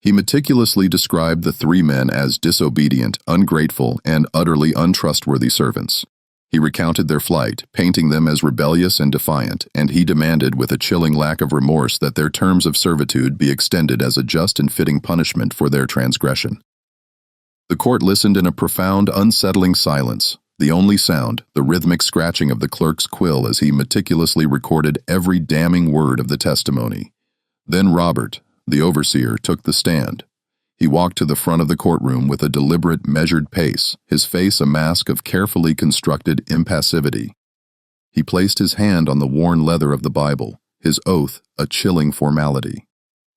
Speaker 1: He meticulously described the three men as disobedient, ungrateful, and utterly untrustworthy servants. He recounted their flight, painting them as rebellious and defiant, and he demanded with a chilling lack of remorse that their terms of servitude be extended as a just and fitting punishment for their transgression. The court listened in a profound, unsettling silence. The only sound, the rhythmic scratching of the clerk's quill as he meticulously recorded every damning word of the testimony. Then Robert, the overseer, took the stand. He walked to the front of the courtroom with a deliberate, measured pace, his face a mask of carefully constructed impassivity. He placed his hand on the worn leather of the Bible, his oath a chilling formality.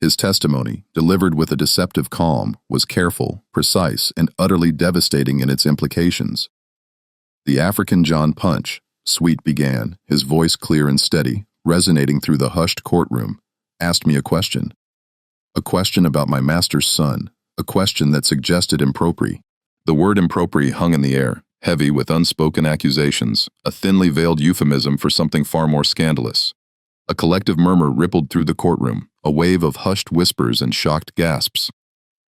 Speaker 1: His testimony, delivered with a deceptive calm, was careful, precise, and utterly devastating in its implications. The African John Punch, Sweet began, his voice clear and steady, resonating through the hushed courtroom, asked me a question. A question about my master's son, a question that suggested impropriety. The word impropriety hung in the air, heavy with unspoken accusations, a thinly veiled euphemism for something far more scandalous. A collective murmur rippled through the courtroom, a wave of hushed whispers and shocked gasps.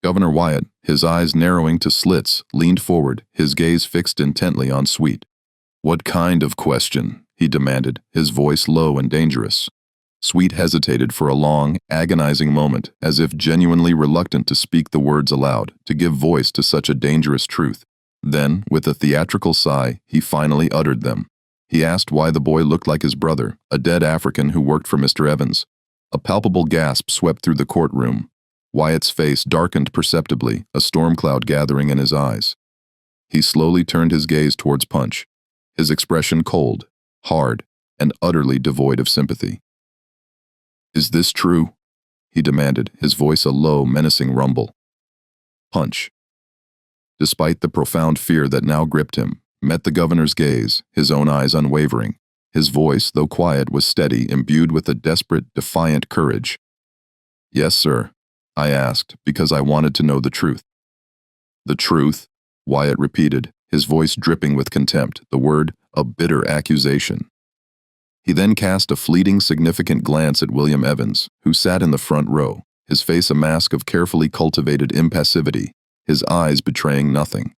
Speaker 1: Governor Wyatt, his eyes narrowing to slits, leaned forward, his gaze fixed intently on Sweet. "What kind of question?" he demanded, his voice low and dangerous. Sweet hesitated for a long, agonizing moment, as if genuinely reluctant to speak the words aloud, to give voice to such a dangerous truth. Then, with a theatrical sigh, he finally uttered them. He asked why the boy looked like his brother, a dead African who worked for Mr. Evans. A palpable gasp swept through the courtroom. Wyatt's face darkened perceptibly, a storm cloud gathering in his eyes. He slowly turned his gaze towards Punch, his expression cold, hard, and utterly devoid of sympathy. "Is this true?" he demanded, his voice a low, menacing rumble. Punch, despite the profound fear that now gripped him, met the governor's gaze, his own eyes unwavering. His voice, though quiet, was steady, imbued with a desperate, defiant courage. "Yes, sir," I asked, because I wanted to know the truth. "The truth?" Wyatt repeated, his voice dripping with contempt, the word a bitter accusation. He then cast a fleeting, significant glance at William Evans, who sat in the front row, his face a mask of carefully cultivated impassivity, his eyes betraying nothing.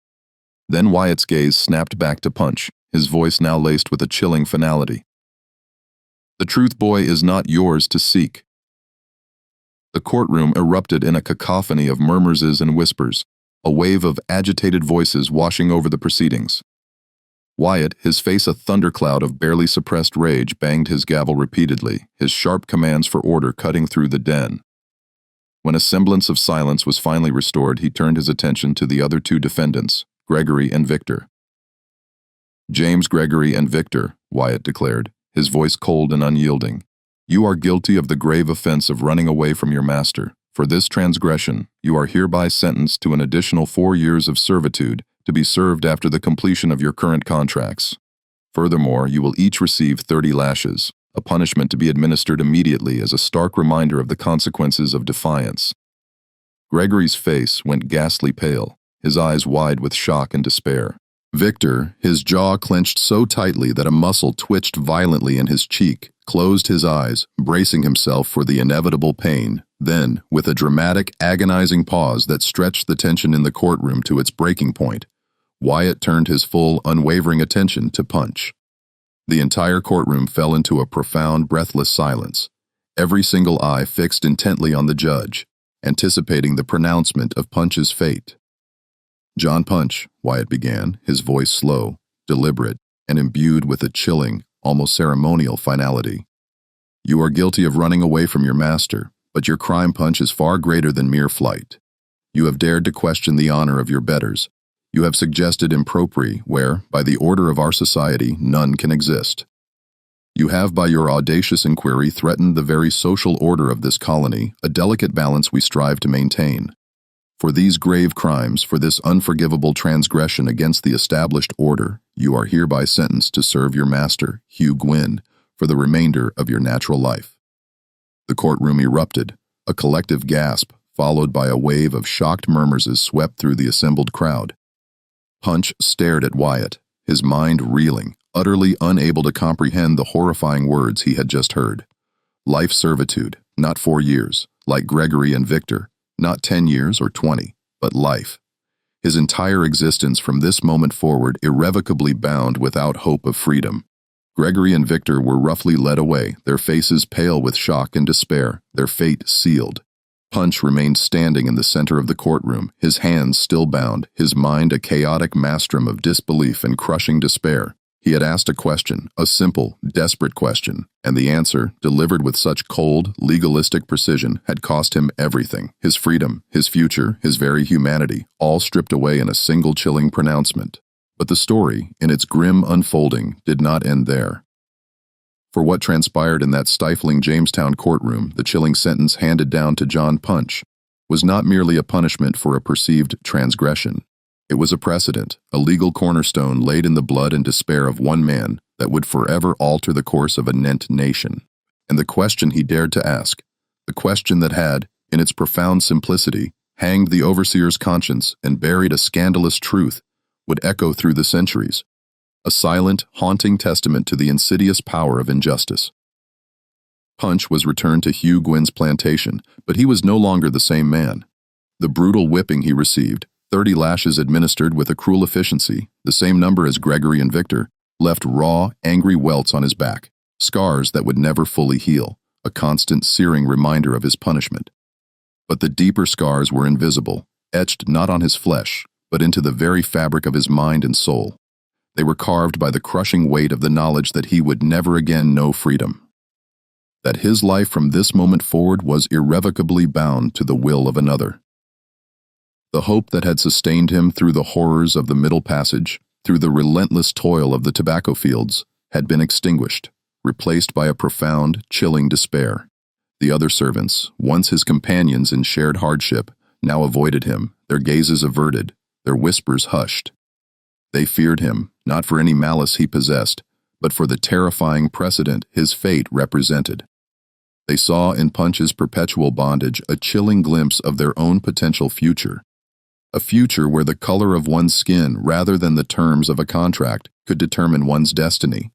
Speaker 1: Then Wyatt's gaze snapped back to Punch, his voice now laced with a chilling finality. "The truth, boy, is not yours to seek." The courtroom erupted in a cacophony of murmurs and whispers, a wave of agitated voices washing over the proceedings. Wyatt, his face a thundercloud of barely suppressed rage, banged his gavel repeatedly, his sharp commands for order cutting through the den. When a semblance of silence was finally restored, he turned his attention to the other two defendants, Gregory and Victor. "James Gregory and Victor," Wyatt declared, his voice cold and unyielding, "you are guilty of the grave offense of running away from your master. For this transgression, you are hereby sentenced to an additional 4 years of servitude to be served after the completion of your current contracts. Furthermore, you will each receive 30 lashes, a punishment to be administered immediately as a stark reminder of the consequences of defiance." Gregory's face went ghastly pale, his eyes wide with shock and despair. Victor, his jaw clenched so tightly that a muscle twitched violently in his cheek, closed his eyes, bracing himself for the inevitable pain. Then, with a dramatic, agonizing pause that stretched the tension in the courtroom to its breaking point, Wyatt turned his full, unwavering attention to Punch. The entire courtroom fell into a profound, breathless silence, every single eye fixed intently on the judge, anticipating the pronouncement of Punch's fate. "John Punch," Wyatt began, his voice slow, deliberate, and imbued with a chilling, almost ceremonial finality. "You are guilty of running away from your master, but your crime, Punch, is far greater than mere flight. You have dared to question the honor of your betters. You have suggested impropriety where, by the order of our society, none can exist. You have, by your audacious inquiry, threatened the very social order of this colony, a delicate balance we strive to maintain. For these grave crimes, for this unforgivable transgression against the established order, you are hereby sentenced to serve your master, Hugh Gwynn, for the remainder of your natural life." The courtroom erupted, a collective gasp, followed by a wave of shocked murmurs swept through the assembled crowd. Punch stared at Wyatt, his mind reeling, utterly unable to comprehend the horrifying words he had just heard. Life servitude, not 4 years, like Gregory and Victor, not 10 years or 20, but life. His entire existence from this moment forward irrevocably bound without hope of freedom. Gregory and Victor were roughly led away, their faces pale with shock and despair, their fate sealed. Punch remained standing in the center of the courtroom, his hands still bound, his mind a chaotic maelstrom of disbelief and crushing despair. He had asked a question, a simple, desperate question, and the answer, delivered with such cold, legalistic precision, had cost him everything: his freedom, his future, his very humanity, all stripped away in a single chilling pronouncement. But the story, in its grim unfolding, did not end there. For what transpired in that stifling Jamestown courtroom, the chilling sentence handed down to John Punch was not merely a punishment for a perceived transgression. It was a precedent, a legal cornerstone laid in the blood and despair of one man that would forever alter the course of a nation. And the question he dared to ask, the question that had, in its profound simplicity, hanged the overseer's conscience and buried a scandalous truth, would echo through the centuries, a silent, haunting testament to the insidious power of injustice. Punch was returned to Hugh Gwynn's plantation, but he was no longer the same man. The brutal whipping he received, 30 lashes administered with a cruel efficiency, the same number as Gregory and Victor, left raw, angry welts on his back, scars that would never fully heal, a constant searing reminder of his punishment. But the deeper scars were invisible, etched not on his flesh, but into the very fabric of his mind and soul. They were carved by the crushing weight of the knowledge that he would never again know freedom. That his life from this moment forward was irrevocably bound to the will of another. The hope that had sustained him through the horrors of the Middle Passage, through the relentless toil of the tobacco fields, had been extinguished, replaced by a profound, chilling despair. The other servants, once his companions in shared hardship, now avoided him, their gazes averted, their whispers hushed. They feared him, not for any malice he possessed, but for the terrifying precedent his fate represented. They saw in Punch's perpetual bondage a chilling glimpse of their own potential future. A future where the color of one's skin, rather than the terms of a contract, could determine one's destiny.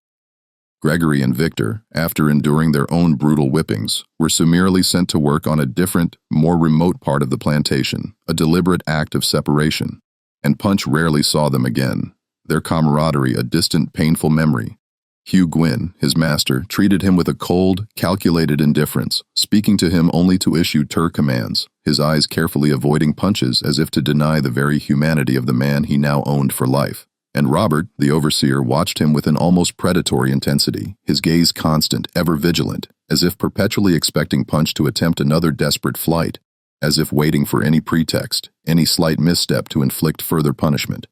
Speaker 1: Gregory and Victor, after enduring their own brutal whippings, were summarily sent to work on a different, more remote part of the plantation, a deliberate act of separation. And Punch rarely saw them again, their camaraderie a distant, painful memory. Hugh Gwynn, his master, treated him with a cold, calculated indifference, speaking to him only to issue commands, his eyes carefully avoiding Punch's as if to deny the very humanity of the man he now owned for life. And Robert, the overseer, watched him with an almost predatory intensity, his gaze constant, ever vigilant, as if perpetually expecting Punch to attempt another desperate flight, as if waiting for any pretext, any slight misstep to inflict further punishment.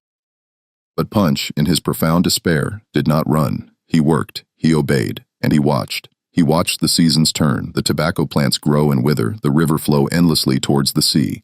Speaker 1: But Punch, in his profound despair, did not run. He worked, he obeyed, and he watched. He watched the seasons turn, the tobacco plants grow and wither, the river flow endlessly towards the sea.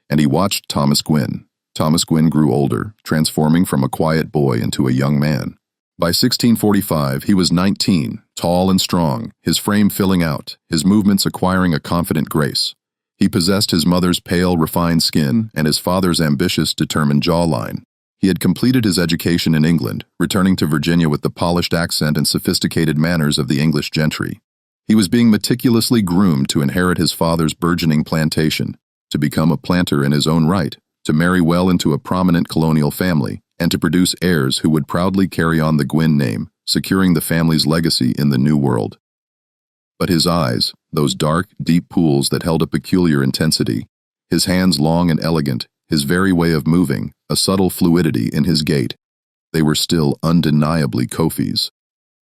Speaker 1: And he watched Thomas Gwynn. Thomas Gwynn grew older, transforming from a quiet boy into a young man. By 1645, he was 19, tall and strong, his frame filling out, his movements acquiring a confident grace. He possessed his mother's pale, refined skin and his father's ambitious, determined jawline. He had completed his education in England, returning to Virginia with the polished accent and sophisticated manners of the English gentry. He was being meticulously groomed to inherit his father's burgeoning plantation, to become a planter in his own right, to marry well into a prominent colonial family, and to produce heirs who would proudly carry on the Gwynn name, securing the family's legacy in the New World. But his eyes, those dark, deep pools that held a peculiar intensity, his hands long and elegant, his very way of moving, a subtle fluidity in his gait, they were still undeniably Kofi's.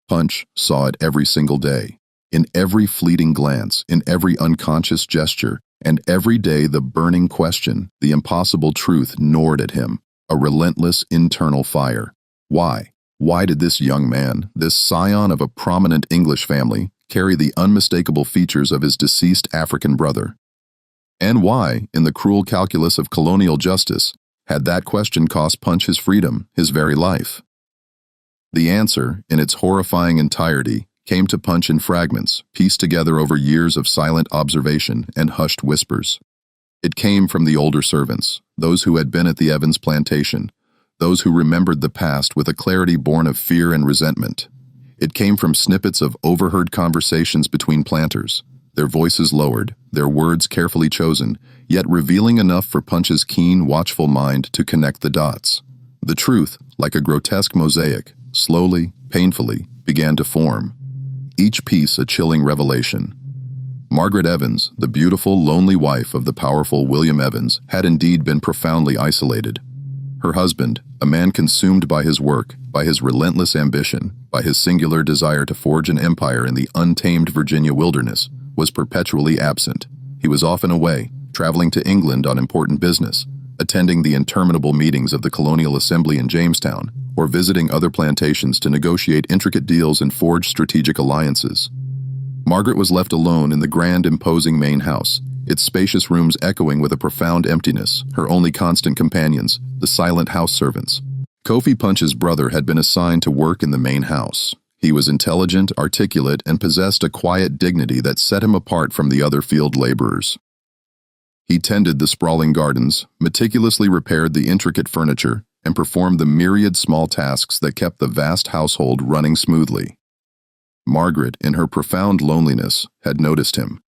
Speaker 1: Punch saw it every single day, in every fleeting glance, in every unconscious gesture, and every day the burning question, the impossible truth gnawed at him, a relentless internal fire. Why? Why did this young man, this scion of a prominent English family, carry the unmistakable features of his deceased African brother? And why, in the cruel calculus of colonial justice, had that question cost Punch his freedom, his very life? The answer, in its horrifying entirety, came to Punch in fragments, pieced together over years of silent observation and hushed whispers. It came from the older servants, those who had been at the Evans plantation, those who remembered the past with a clarity born of fear and resentment. It came from snippets of overheard conversations between planters, their voices lowered, their words carefully chosen, yet revealing enough for Punch's keen, watchful mind to connect the dots. The truth, like a grotesque mosaic, slowly, painfully, began to form. Each piece a chilling revelation. Margaret Evans, the beautiful, lonely wife of the powerful William Evans, had indeed been profoundly isolated. Her husband, a man consumed by his work, by his relentless ambition, by his singular desire to forge an empire in the untamed Virginia wilderness, was perpetually absent. He was often away, traveling to England on important business, attending the interminable meetings of the Colonial Assembly in Jamestown, or visiting other plantations to negotiate intricate deals and forge strategic alliances. Margaret was left alone in the grand, imposing main house, its spacious rooms echoing with a profound emptiness, her only constant companions, the silent house servants. Kofi Punch's brother had been assigned to work in the main house. He was intelligent, articulate, and possessed a quiet dignity that set him apart from the other field laborers. He tended the sprawling gardens, meticulously repaired the intricate furniture, and performed the myriad small tasks that kept the vast household running smoothly. Margaret, in her profound loneliness, had noticed him.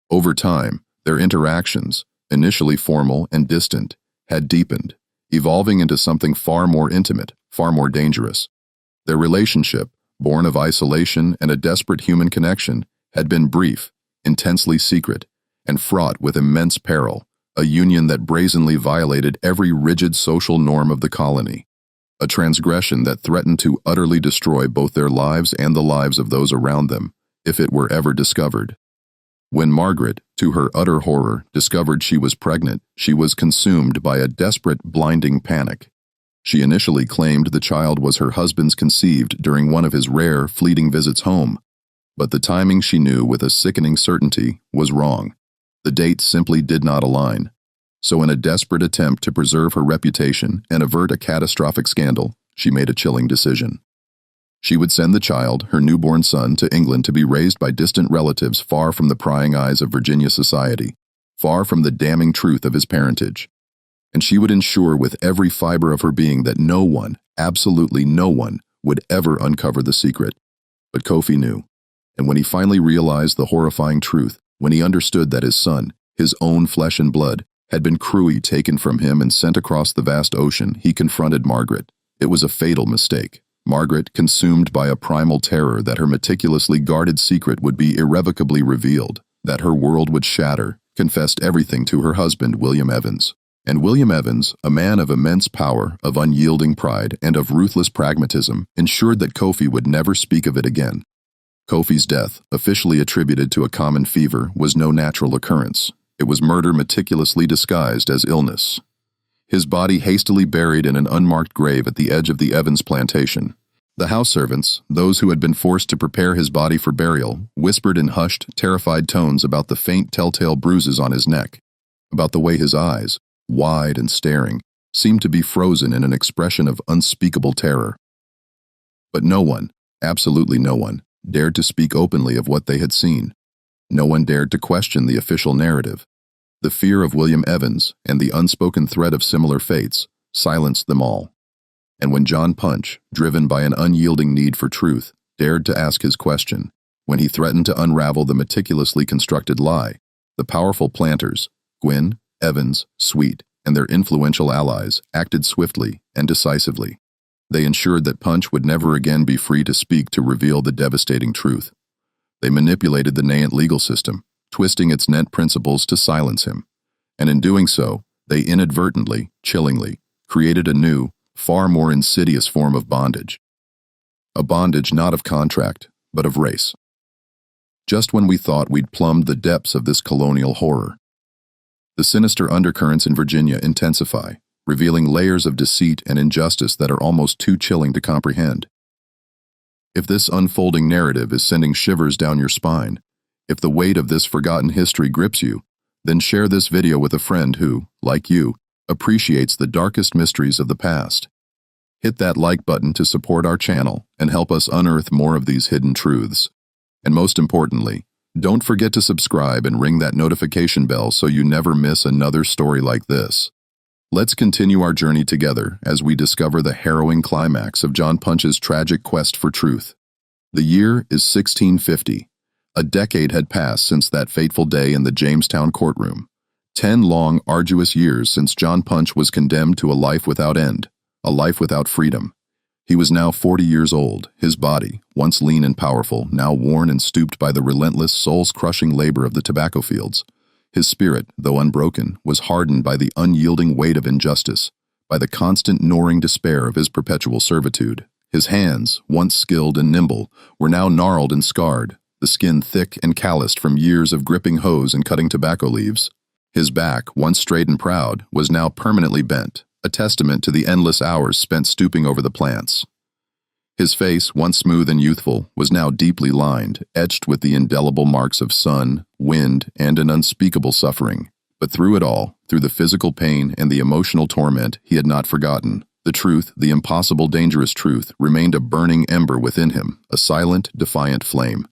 Speaker 1: Over time, their interactions, initially formal and distant, had deepened, evolving into something far more intimate, far more dangerous. Their relationship, born of isolation and a desperate human connection, had been brief, intensely secret, and fraught with immense peril, a union that brazenly violated every rigid social norm of the colony, a transgression that threatened to utterly destroy both their lives and the lives of those around them, if it were ever discovered. When Margaret, to her utter horror, discovered she was pregnant, she was consumed by a desperate, blinding panic. She initially claimed the child was her husband's conceived during one of his rare, fleeting visits home, but the timing she knew with a sickening certainty was wrong. The dates simply did not align. So in a desperate attempt to preserve her reputation and avert a catastrophic scandal, she made a chilling decision. She would send the child, her newborn son, to England to be raised by distant relatives far from the prying eyes of Virginia society, far from the damning truth of his parentage. And she would ensure with every fiber of her being that no one, absolutely no one, would ever uncover the secret. But Kofi knew. And when he finally realized the horrifying truth, when he understood that his son, his own flesh and blood, had been cruelly taken from him and sent across the vast ocean, he confronted Margaret. It was a fatal mistake. Margaret, consumed by a primal terror that her meticulously guarded secret would be irrevocably revealed, that her world would shatter, confessed everything to her husband, William Evans. And William Evans, a man of immense power, of unyielding pride, and of ruthless pragmatism, ensured that Kofi would never speak of it again. Kofi's death, officially attributed to a common fever, was no natural occurrence. It was murder meticulously disguised as illness. His body hastily buried in an unmarked grave at the edge of the Evans plantation. The house servants, those who had been forced to prepare his body for burial, whispered in hushed, terrified tones about the faint telltale bruises on his neck, about the way his eyes, wide and staring, seemed to be frozen in an expression of unspeakable terror. But no one, absolutely no one, dared to speak openly of what they had seen. No one dared to question the official narrative. The fear of William Evans and the unspoken threat of similar fates, silenced them all. And when John Punch, driven by an unyielding need for truth, dared to ask his question, when he threatened to unravel the meticulously constructed lie, the powerful planters, Gwynn, Evans, Sweet, and their influential allies, acted swiftly and decisively. They ensured that Punch would never again be free to speak to reveal the devastating truth. They manipulated the Nayant legal system, twisting its net principles to silence him. And in doing so, they inadvertently, chillingly, created a new, far more insidious form of bondage. A bondage not of contract, but of race. Just when we thought we'd plumbed the depths of this colonial horror, the sinister undercurrents in Virginia intensify, revealing layers of deceit and injustice that are almost too chilling to comprehend. If this unfolding narrative is sending shivers down your spine, if the weight of this forgotten history grips you, then share this video with a friend who, like you, appreciates the darkest mysteries of the past. Hit that like button to support our channel and help us unearth more of these hidden truths. And most importantly, don't forget to subscribe and ring that notification bell so you never miss another story like this. Let's continue our journey together as we discover the harrowing climax of John Punch's tragic quest for truth. The year is 1650. A decade had passed since that fateful day in the Jamestown courtroom. 10 long, arduous years since John Punch was condemned to a life without end, a life without freedom. He was now 40 years old, his body, once lean and powerful, now worn and stooped by the relentless, soul-crushing labor of the tobacco fields. His spirit, though unbroken, was hardened by the unyielding weight of injustice, by the constant gnawing despair of his perpetual servitude. His hands, once skilled and nimble, were now gnarled and scarred, the skin thick and calloused from years of gripping hoes and cutting tobacco leaves. His back, once straight and proud, was now permanently bent, a testament to the endless hours spent stooping over the plants. His face, once smooth and youthful, was now deeply lined, etched with the indelible marks of sun, wind, and an unspeakable suffering. But through it all, through the physical pain and the emotional torment, he had not forgotten. The truth, the impossible, dangerous truth, remained a burning ember within him, a silent, defiant flame.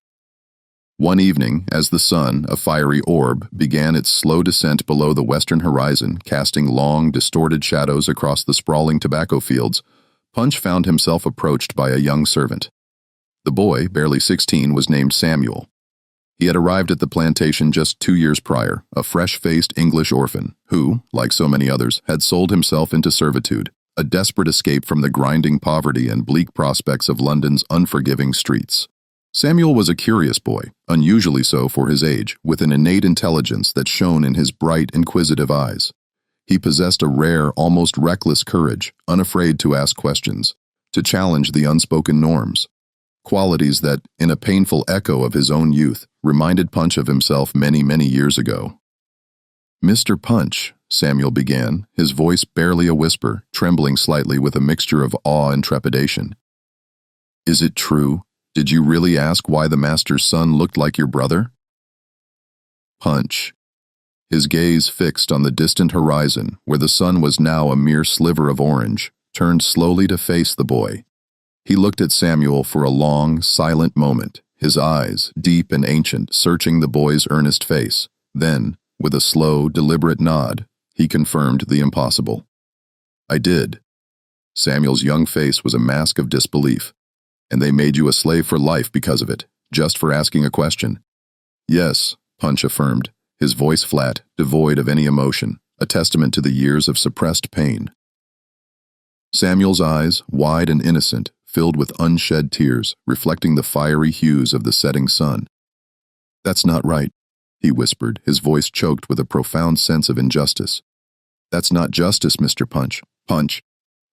Speaker 1: One evening, as the sun, a fiery orb, began its slow descent below the western horizon, casting long, distorted shadows across the sprawling tobacco fields, Punch found himself approached by a young servant. The boy, barely 16, was named Samuel. He had arrived at the plantation just 2 years prior, a fresh-faced English orphan, who, like so many others, had sold himself into servitude, a desperate escape from the grinding poverty and bleak prospects of London's unforgiving streets. Samuel was a curious boy, unusually so for his age, with an innate intelligence that shone in his bright, inquisitive eyes. He possessed a rare, almost reckless courage, unafraid to ask questions, to challenge the unspoken norms. Qualities that, in a painful echo of his own youth, reminded Punch of himself many, many years ago. "Mr. Punch," Samuel began, his voice barely a whisper, trembling slightly with a mixture of awe and trepidation. "Is it true? Did you really ask why the master's son looked like your brother?" Punch, his gaze fixed on the distant horizon, where the sun was now a mere sliver of orange, turned slowly to face the boy. He looked at Samuel for a long, silent moment, his eyes, deep and ancient, searching the boy's earnest face. Then, with a slow, deliberate nod, he confirmed the impossible. "I did." Samuel's young face was a mask of disbelief. "And they made you a slave for life because of it, just for asking a question?" "Yes," Punch affirmed, his voice flat, devoid of any emotion, a testament to the years of suppressed pain. Samuel's eyes, wide and innocent, filled with unshed tears, reflecting the fiery hues of the setting sun. "That's not right," he whispered, his voice choked with a profound sense of injustice. "That's not justice, Mr. Punch. Punch,"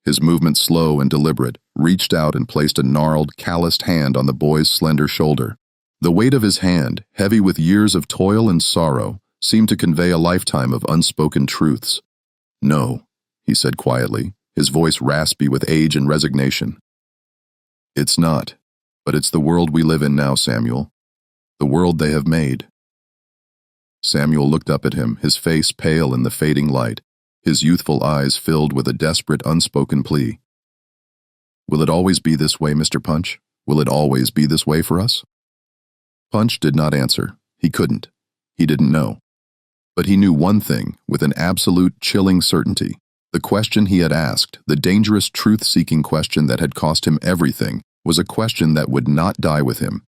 Speaker 1: his movement slow and deliberate, reached out and placed a gnarled, calloused hand on the boy's slender shoulder. The weight of his hand, heavy with years of toil and sorrow, seemed to convey a lifetime of unspoken truths. "No," he said quietly, his voice raspy with age and resignation. "It's not, but it's the world we live in now, Samuel. The world they have made." Samuel looked up at him, his face pale in the fading light, his youthful eyes filled with a desperate, unspoken plea. "Will it always be this way, Mr. Punch? Will it always be this way for us?" Punch did not answer. He couldn't. He didn't know. But he knew one thing, with an absolute, chilling certainty. The question he had asked, the dangerous truth-seeking question that had cost him everything, was a question that would not die with him.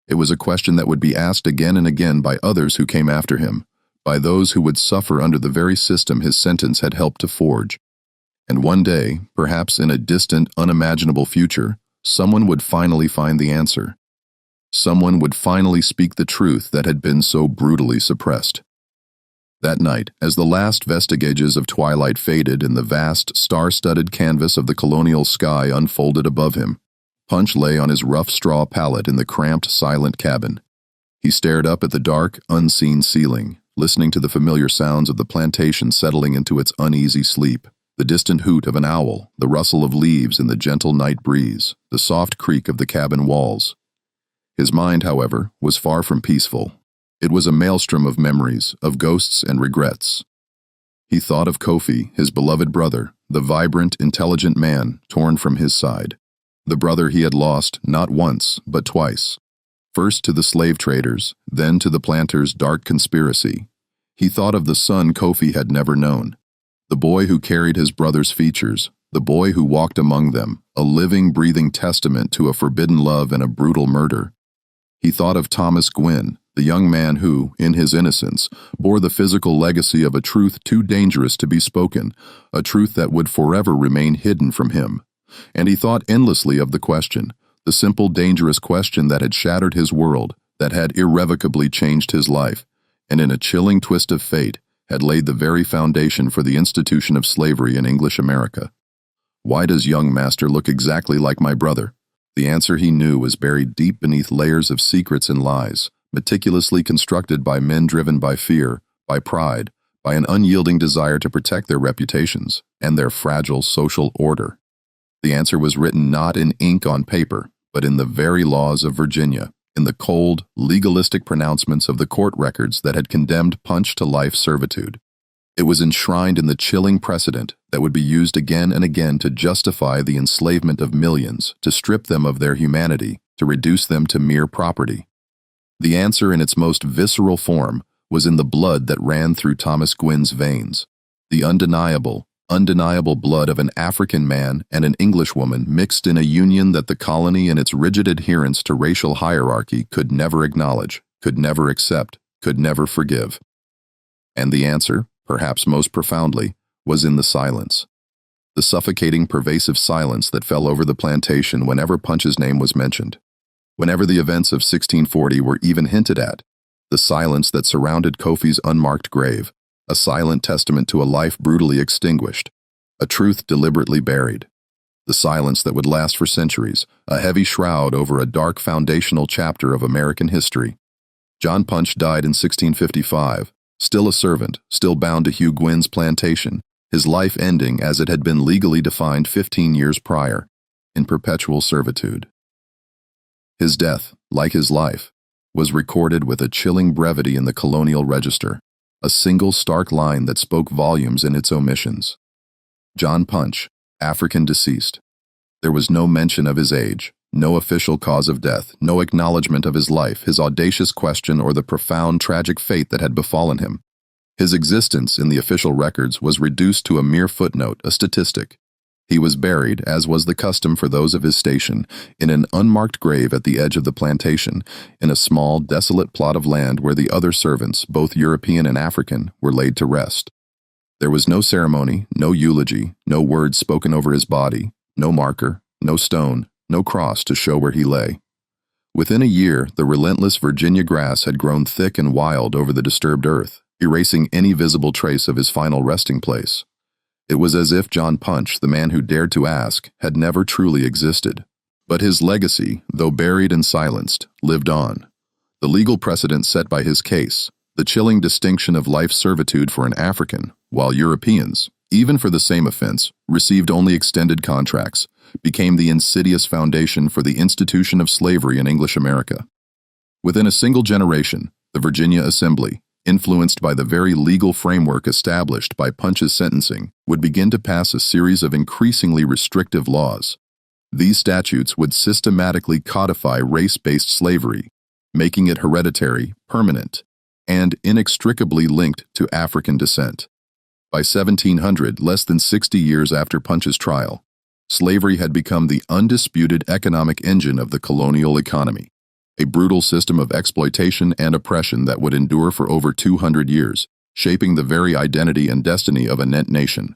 Speaker 1: It was a question that would be asked again and again by others who came after him, by those who would suffer under the very system his sentence had helped to forge. And one day, perhaps in a distant, unimaginable future, someone would finally find the answer. Someone would finally speak the truth that had been so brutally suppressed. That night, as the last vestiges of twilight faded and the vast, star-studded canvas of the colonial sky unfolded above him, Punch lay on his rough straw pallet in the cramped, silent cabin. He stared up at the dark, unseen ceiling, listening to the familiar sounds of the plantation settling into its uneasy sleep, the distant hoot of an owl, the rustle of leaves in the gentle night breeze, the soft creak of the cabin walls. His mind, however, was far from peaceful. It was a maelstrom of memories, of ghosts and regrets. He thought of Kofi, his beloved brother, the vibrant, intelligent man torn from his side. The brother he had lost not once, but twice. First to the slave traders, then to the planters' dark conspiracy. He thought of the son Kofi had never known, the boy who carried his brother's features, the boy who walked among them, a living, breathing testament to a forbidden love and a brutal murder. He thought of Thomas Gwynn, the young man who, in his innocence, bore the physical legacy of a truth too dangerous to be spoken, a truth that would forever remain hidden from him. And he thought endlessly of the question, the simple, dangerous question that had shattered his world, that had irrevocably changed his life, and in a chilling twist of fate, had laid the very foundation for the institution of slavery in English America. Why does young master look exactly like my brother? The answer he knew was buried deep beneath layers of secrets and lies, meticulously constructed by men driven by fear, by pride, by an unyielding desire to protect their reputations and their fragile social order. The answer was written not in ink on paper, but in the very laws of Virginia, in the cold, legalistic pronouncements of the court records that had condemned Punch to life servitude. It was enshrined in the chilling precedent that would be used again and again to justify the enslavement of millions, to strip them of their humanity, to reduce them to mere property. The answer in its most visceral form was in the blood that ran through Thomas Gwynn's veins, the undeniable blood of an African man and an Englishwoman mixed in a union that the colony and its rigid adherence to racial hierarchy could never acknowledge, could never accept, could never forgive. And the answer, perhaps most profoundly, was in the silence. The suffocating, pervasive silence that fell over the plantation whenever Punch's name was mentioned. Whenever the events of 1640 were even hinted at, the silence that surrounded Kofi's unmarked grave, a silent testament to a life brutally extinguished, a truth deliberately buried. The silence that would last for centuries, a heavy shroud over a dark foundational chapter of American history. John Punch died in 1655, still a servant, still bound to Hugh Gwynn's plantation, his life ending as it had been legally defined 15 years prior, in perpetual servitude. His death, like his life, was recorded with a chilling brevity in the colonial register, a single stark line that spoke volumes in its omissions. John Punch, African deceased. There was no mention of his age, no official cause of death, no acknowledgement of his life, his audacious question, or the profound tragic fate that had befallen him. His existence in the official records was reduced to a mere footnote, a statistic. He was buried, as was the custom for those of his station, in an unmarked grave at the edge of the plantation, in a small, desolate plot of land where the other servants, both European and African, were laid to rest. There was no ceremony, no eulogy, no words spoken over his body, no marker, no stone, no cross to show where he lay. Within a year, the relentless Virginia grass had grown thick and wild over the disturbed earth, erasing any visible trace of his final resting place. It was as if John Punch, the man who dared to ask, had never truly existed. But his legacy, though buried and silenced, lived on. The legal precedent set by his case, the chilling distinction of life servitude for an African, while Europeans, even for the same offense, received only extended contracts, became the insidious foundation for the institution of slavery in English America. Within a single generation, the Virginia Assembly, influenced by the very legal framework established by Punch's sentencing, would begin to pass a series of increasingly restrictive laws. These statutes would systematically codify race-based slavery, making it hereditary, permanent, and inextricably linked to African descent. By 1700, less than 60 years after Punch's trial, slavery had become the undisputed economic engine of the colonial economy, a brutal system of exploitation and oppression that would endure for over 200 years, shaping the very identity and destiny of a nation.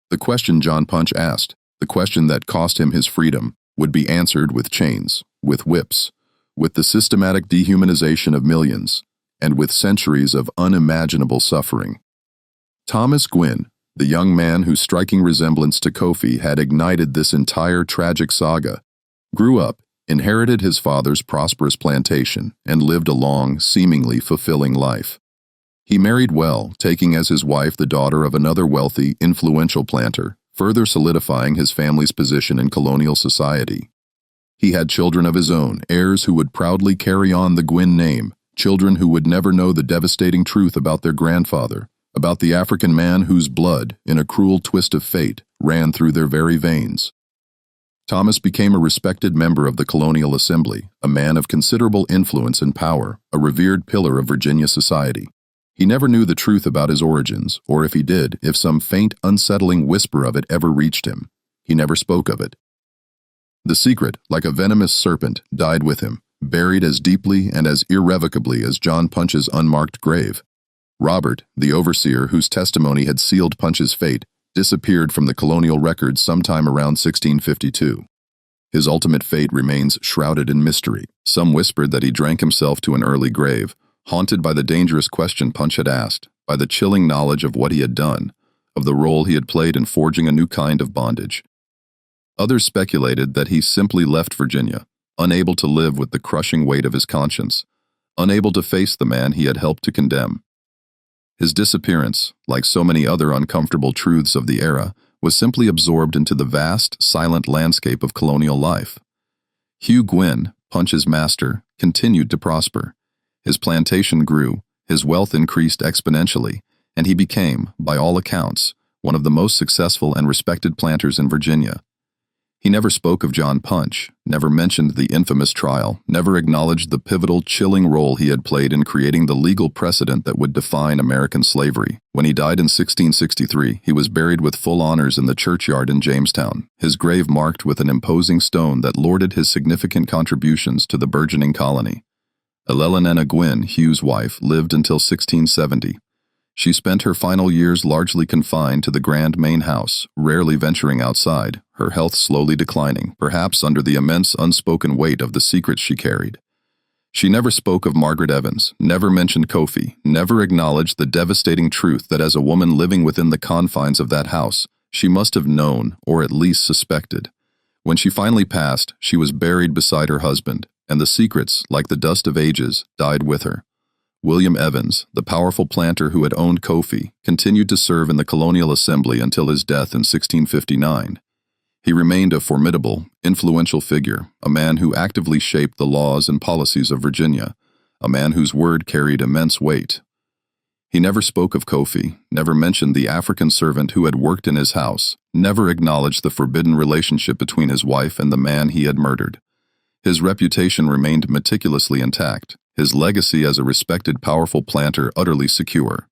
Speaker 1: The question John Punch asked, the question that cost him his freedom, would be answered with chains, with whips, with the systematic dehumanization of millions, and with centuries of unimaginable suffering. Thomas Gwynn, the young man whose striking resemblance to Kofi had ignited this entire tragic saga, grew up, inherited his father's prosperous plantation, and lived a long, seemingly fulfilling life. He married well, taking as his wife the daughter of another wealthy, influential planter, further solidifying his family's position in colonial society. He had children of his own, heirs who would proudly carry on the Gwynn name, children who would never know the devastating truth about their grandfather, about the African man whose blood, in a cruel twist of fate, ran through their very veins. Thomas became a respected member of the Colonial Assembly, a man of considerable influence and power, a revered pillar of Virginia society. He never knew the truth about his origins, or if he did, if some faint, unsettling whisper of it ever reached him. He never spoke of it. The secret, like a venomous serpent, died with him, buried as deeply and as irrevocably as John Punch's unmarked grave. Robert, the overseer whose testimony had sealed Punch's fate, disappeared from the colonial records sometime around 1652. His ultimate fate remains shrouded in mystery. Some whispered that he drank himself to an early grave, haunted by the dangerous question Punch had asked, by the chilling knowledge of what he had done, of the role he had played in forging a new kind of bondage. Others speculated that he simply left Virginia, unable to live with the crushing weight of his conscience, unable to face the man he had helped to condemn. His disappearance, like so many other uncomfortable truths of the era, was simply absorbed into the vast, silent landscape of colonial life. Hugh Gwynn, Punch's master, continued to prosper. His plantation grew, his wealth increased exponentially, and he became, by all accounts, one of the most successful and respected planters in Virginia. He never spoke of John Punch, never mentioned the infamous trial, never acknowledged the pivotal, chilling role he had played in creating the legal precedent that would define American slavery. When he died in 1663, he was buried with full honors in the churchyard in Jamestown, his grave marked with an imposing stone that lauded his significant contributions to the burgeoning colony. Elelena Gwynn, Hugh's wife, lived until 1670. She spent her final years largely confined to the grand main house, rarely venturing outside, her health slowly declining, perhaps under the immense unspoken weight of the secrets she carried. She never spoke of Margaret Evans, never mentioned Kofi, never acknowledged the devastating truth that as a woman living within the confines of that house, she must have known, or at least suspected. When she finally passed, she was buried beside her husband, and the secrets, like the dust of ages, died with her. William Evans, the powerful planter who had owned Kofi, continued to serve in the Colonial Assembly until his death in 1659. He remained a formidable, influential figure, a man who actively shaped the laws and policies of Virginia, a man whose word carried immense weight. He never spoke of Kofi, never mentioned the African servant who had worked in his house, never acknowledged the forbidden relationship between his wife and the man he had murdered. His reputation remained meticulously intact, his legacy as a respected, powerful planter utterly secure.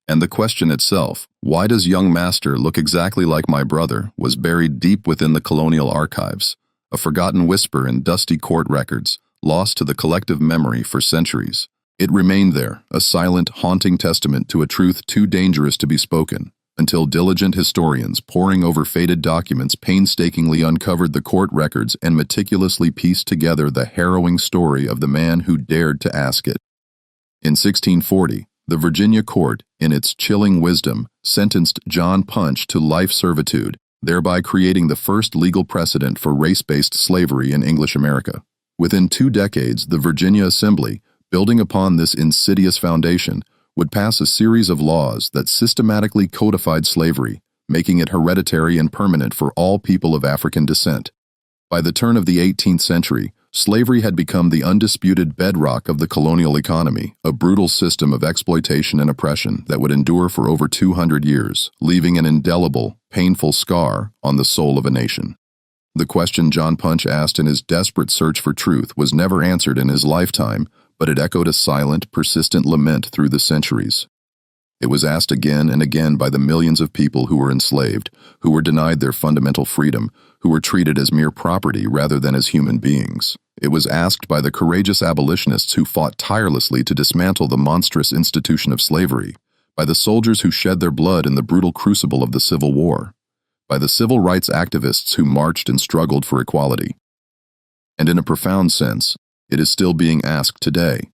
Speaker 1: And the question itself, why does young master look exactly like my brother, was buried deep within the colonial archives, a forgotten whisper in dusty court records, lost to the collective memory for centuries. It remained there, a silent, haunting testament to a truth too dangerous to be spoken, until diligent historians poring over faded documents painstakingly uncovered the court records and meticulously pieced together the harrowing story of the man who dared to ask it. In 1640, the Virginia court, in its chilling wisdom, sentenced John Punch to life servitude, thereby creating the first legal precedent for race-based slavery in English America. Within 2 decades, the Virginia Assembly, building upon this insidious foundation, would pass a series of laws that systematically codified slavery, making it hereditary and permanent for all people of African descent. By the turn of the 18th century, slavery had become the undisputed bedrock of the colonial economy, a brutal system of exploitation and oppression that would endure for over 200 years, leaving an indelible, painful scar on the soul of a nation. The question John Punch asked in his desperate search for truth was never answered in his lifetime, but it echoed a silent, persistent lament through the centuries. It was asked again and again by the millions of people who were enslaved, who were denied their fundamental freedom, who were treated as mere property rather than as human beings. It was asked by the courageous abolitionists who fought tirelessly to dismantle the monstrous institution of slavery, by the soldiers who shed their blood in the brutal crucible of the Civil War, by the civil rights activists who marched and struggled for equality. And in a profound sense, it is still being asked today.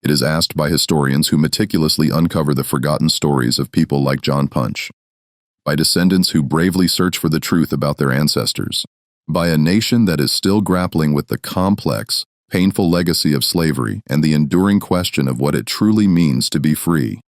Speaker 1: It is asked by historians who meticulously uncover the forgotten stories of people like John Punch, by descendants who bravely search for the truth about their ancestors, by a nation that is still grappling with the complex, painful legacy of slavery and the enduring question of what it truly means to be free.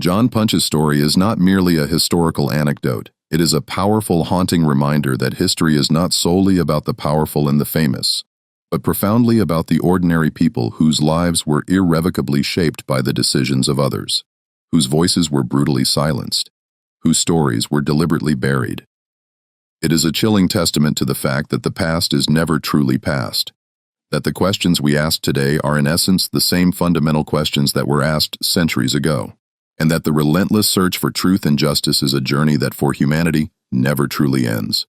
Speaker 1: John Punch's story is not merely a historical anecdote. It is a powerful, haunting reminder that history is not solely about the powerful and the famous, but profoundly about the ordinary people whose lives were irrevocably shaped by the decisions of others, whose voices were brutally silenced, whose stories were deliberately buried. It is a chilling testament to the fact that the past is never truly past, that the questions we ask today are in essence the same fundamental questions that were asked centuries ago, and that the relentless search for truth and justice is a journey that for humanity never truly ends.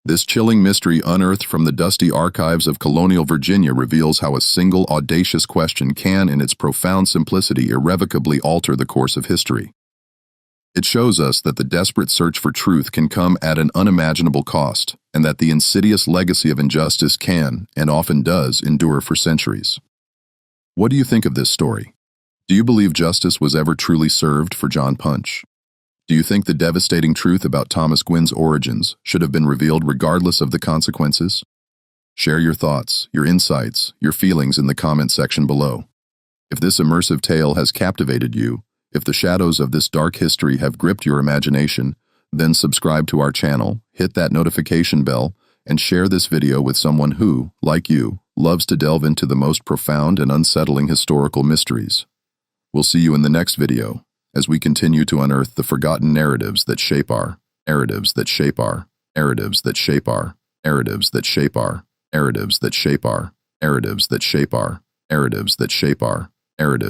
Speaker 1: This chilling mystery unearthed from the dusty archives of colonial Virginia reveals how a single audacious question can, in its profound simplicity, irrevocably alter the course of history. It shows us that the desperate search for truth can come at an unimaginable cost, and that the insidious legacy of injustice can, and often does, endure for centuries. What do you think of this story? Do you believe justice was ever truly served for John Punch? Do you think the devastating truth about Thomas Gwynn's origins should have been revealed regardless of the consequences? Share your thoughts, your insights, your feelings in the comment section below. If this immersive tale has captivated you, if the shadows of this dark history have gripped your imagination, then subscribe to our channel, hit that notification bell, and share this video with someone who, like you, loves to delve into the most profound and unsettling historical mysteries. We'll see you in the next video, as we continue to unearth the forgotten narratives that shape our, narratives that shape our, narratives that shape our, narratives that shape our, narratives that shape our, narratives that shape our, narratives that shape our, narratives.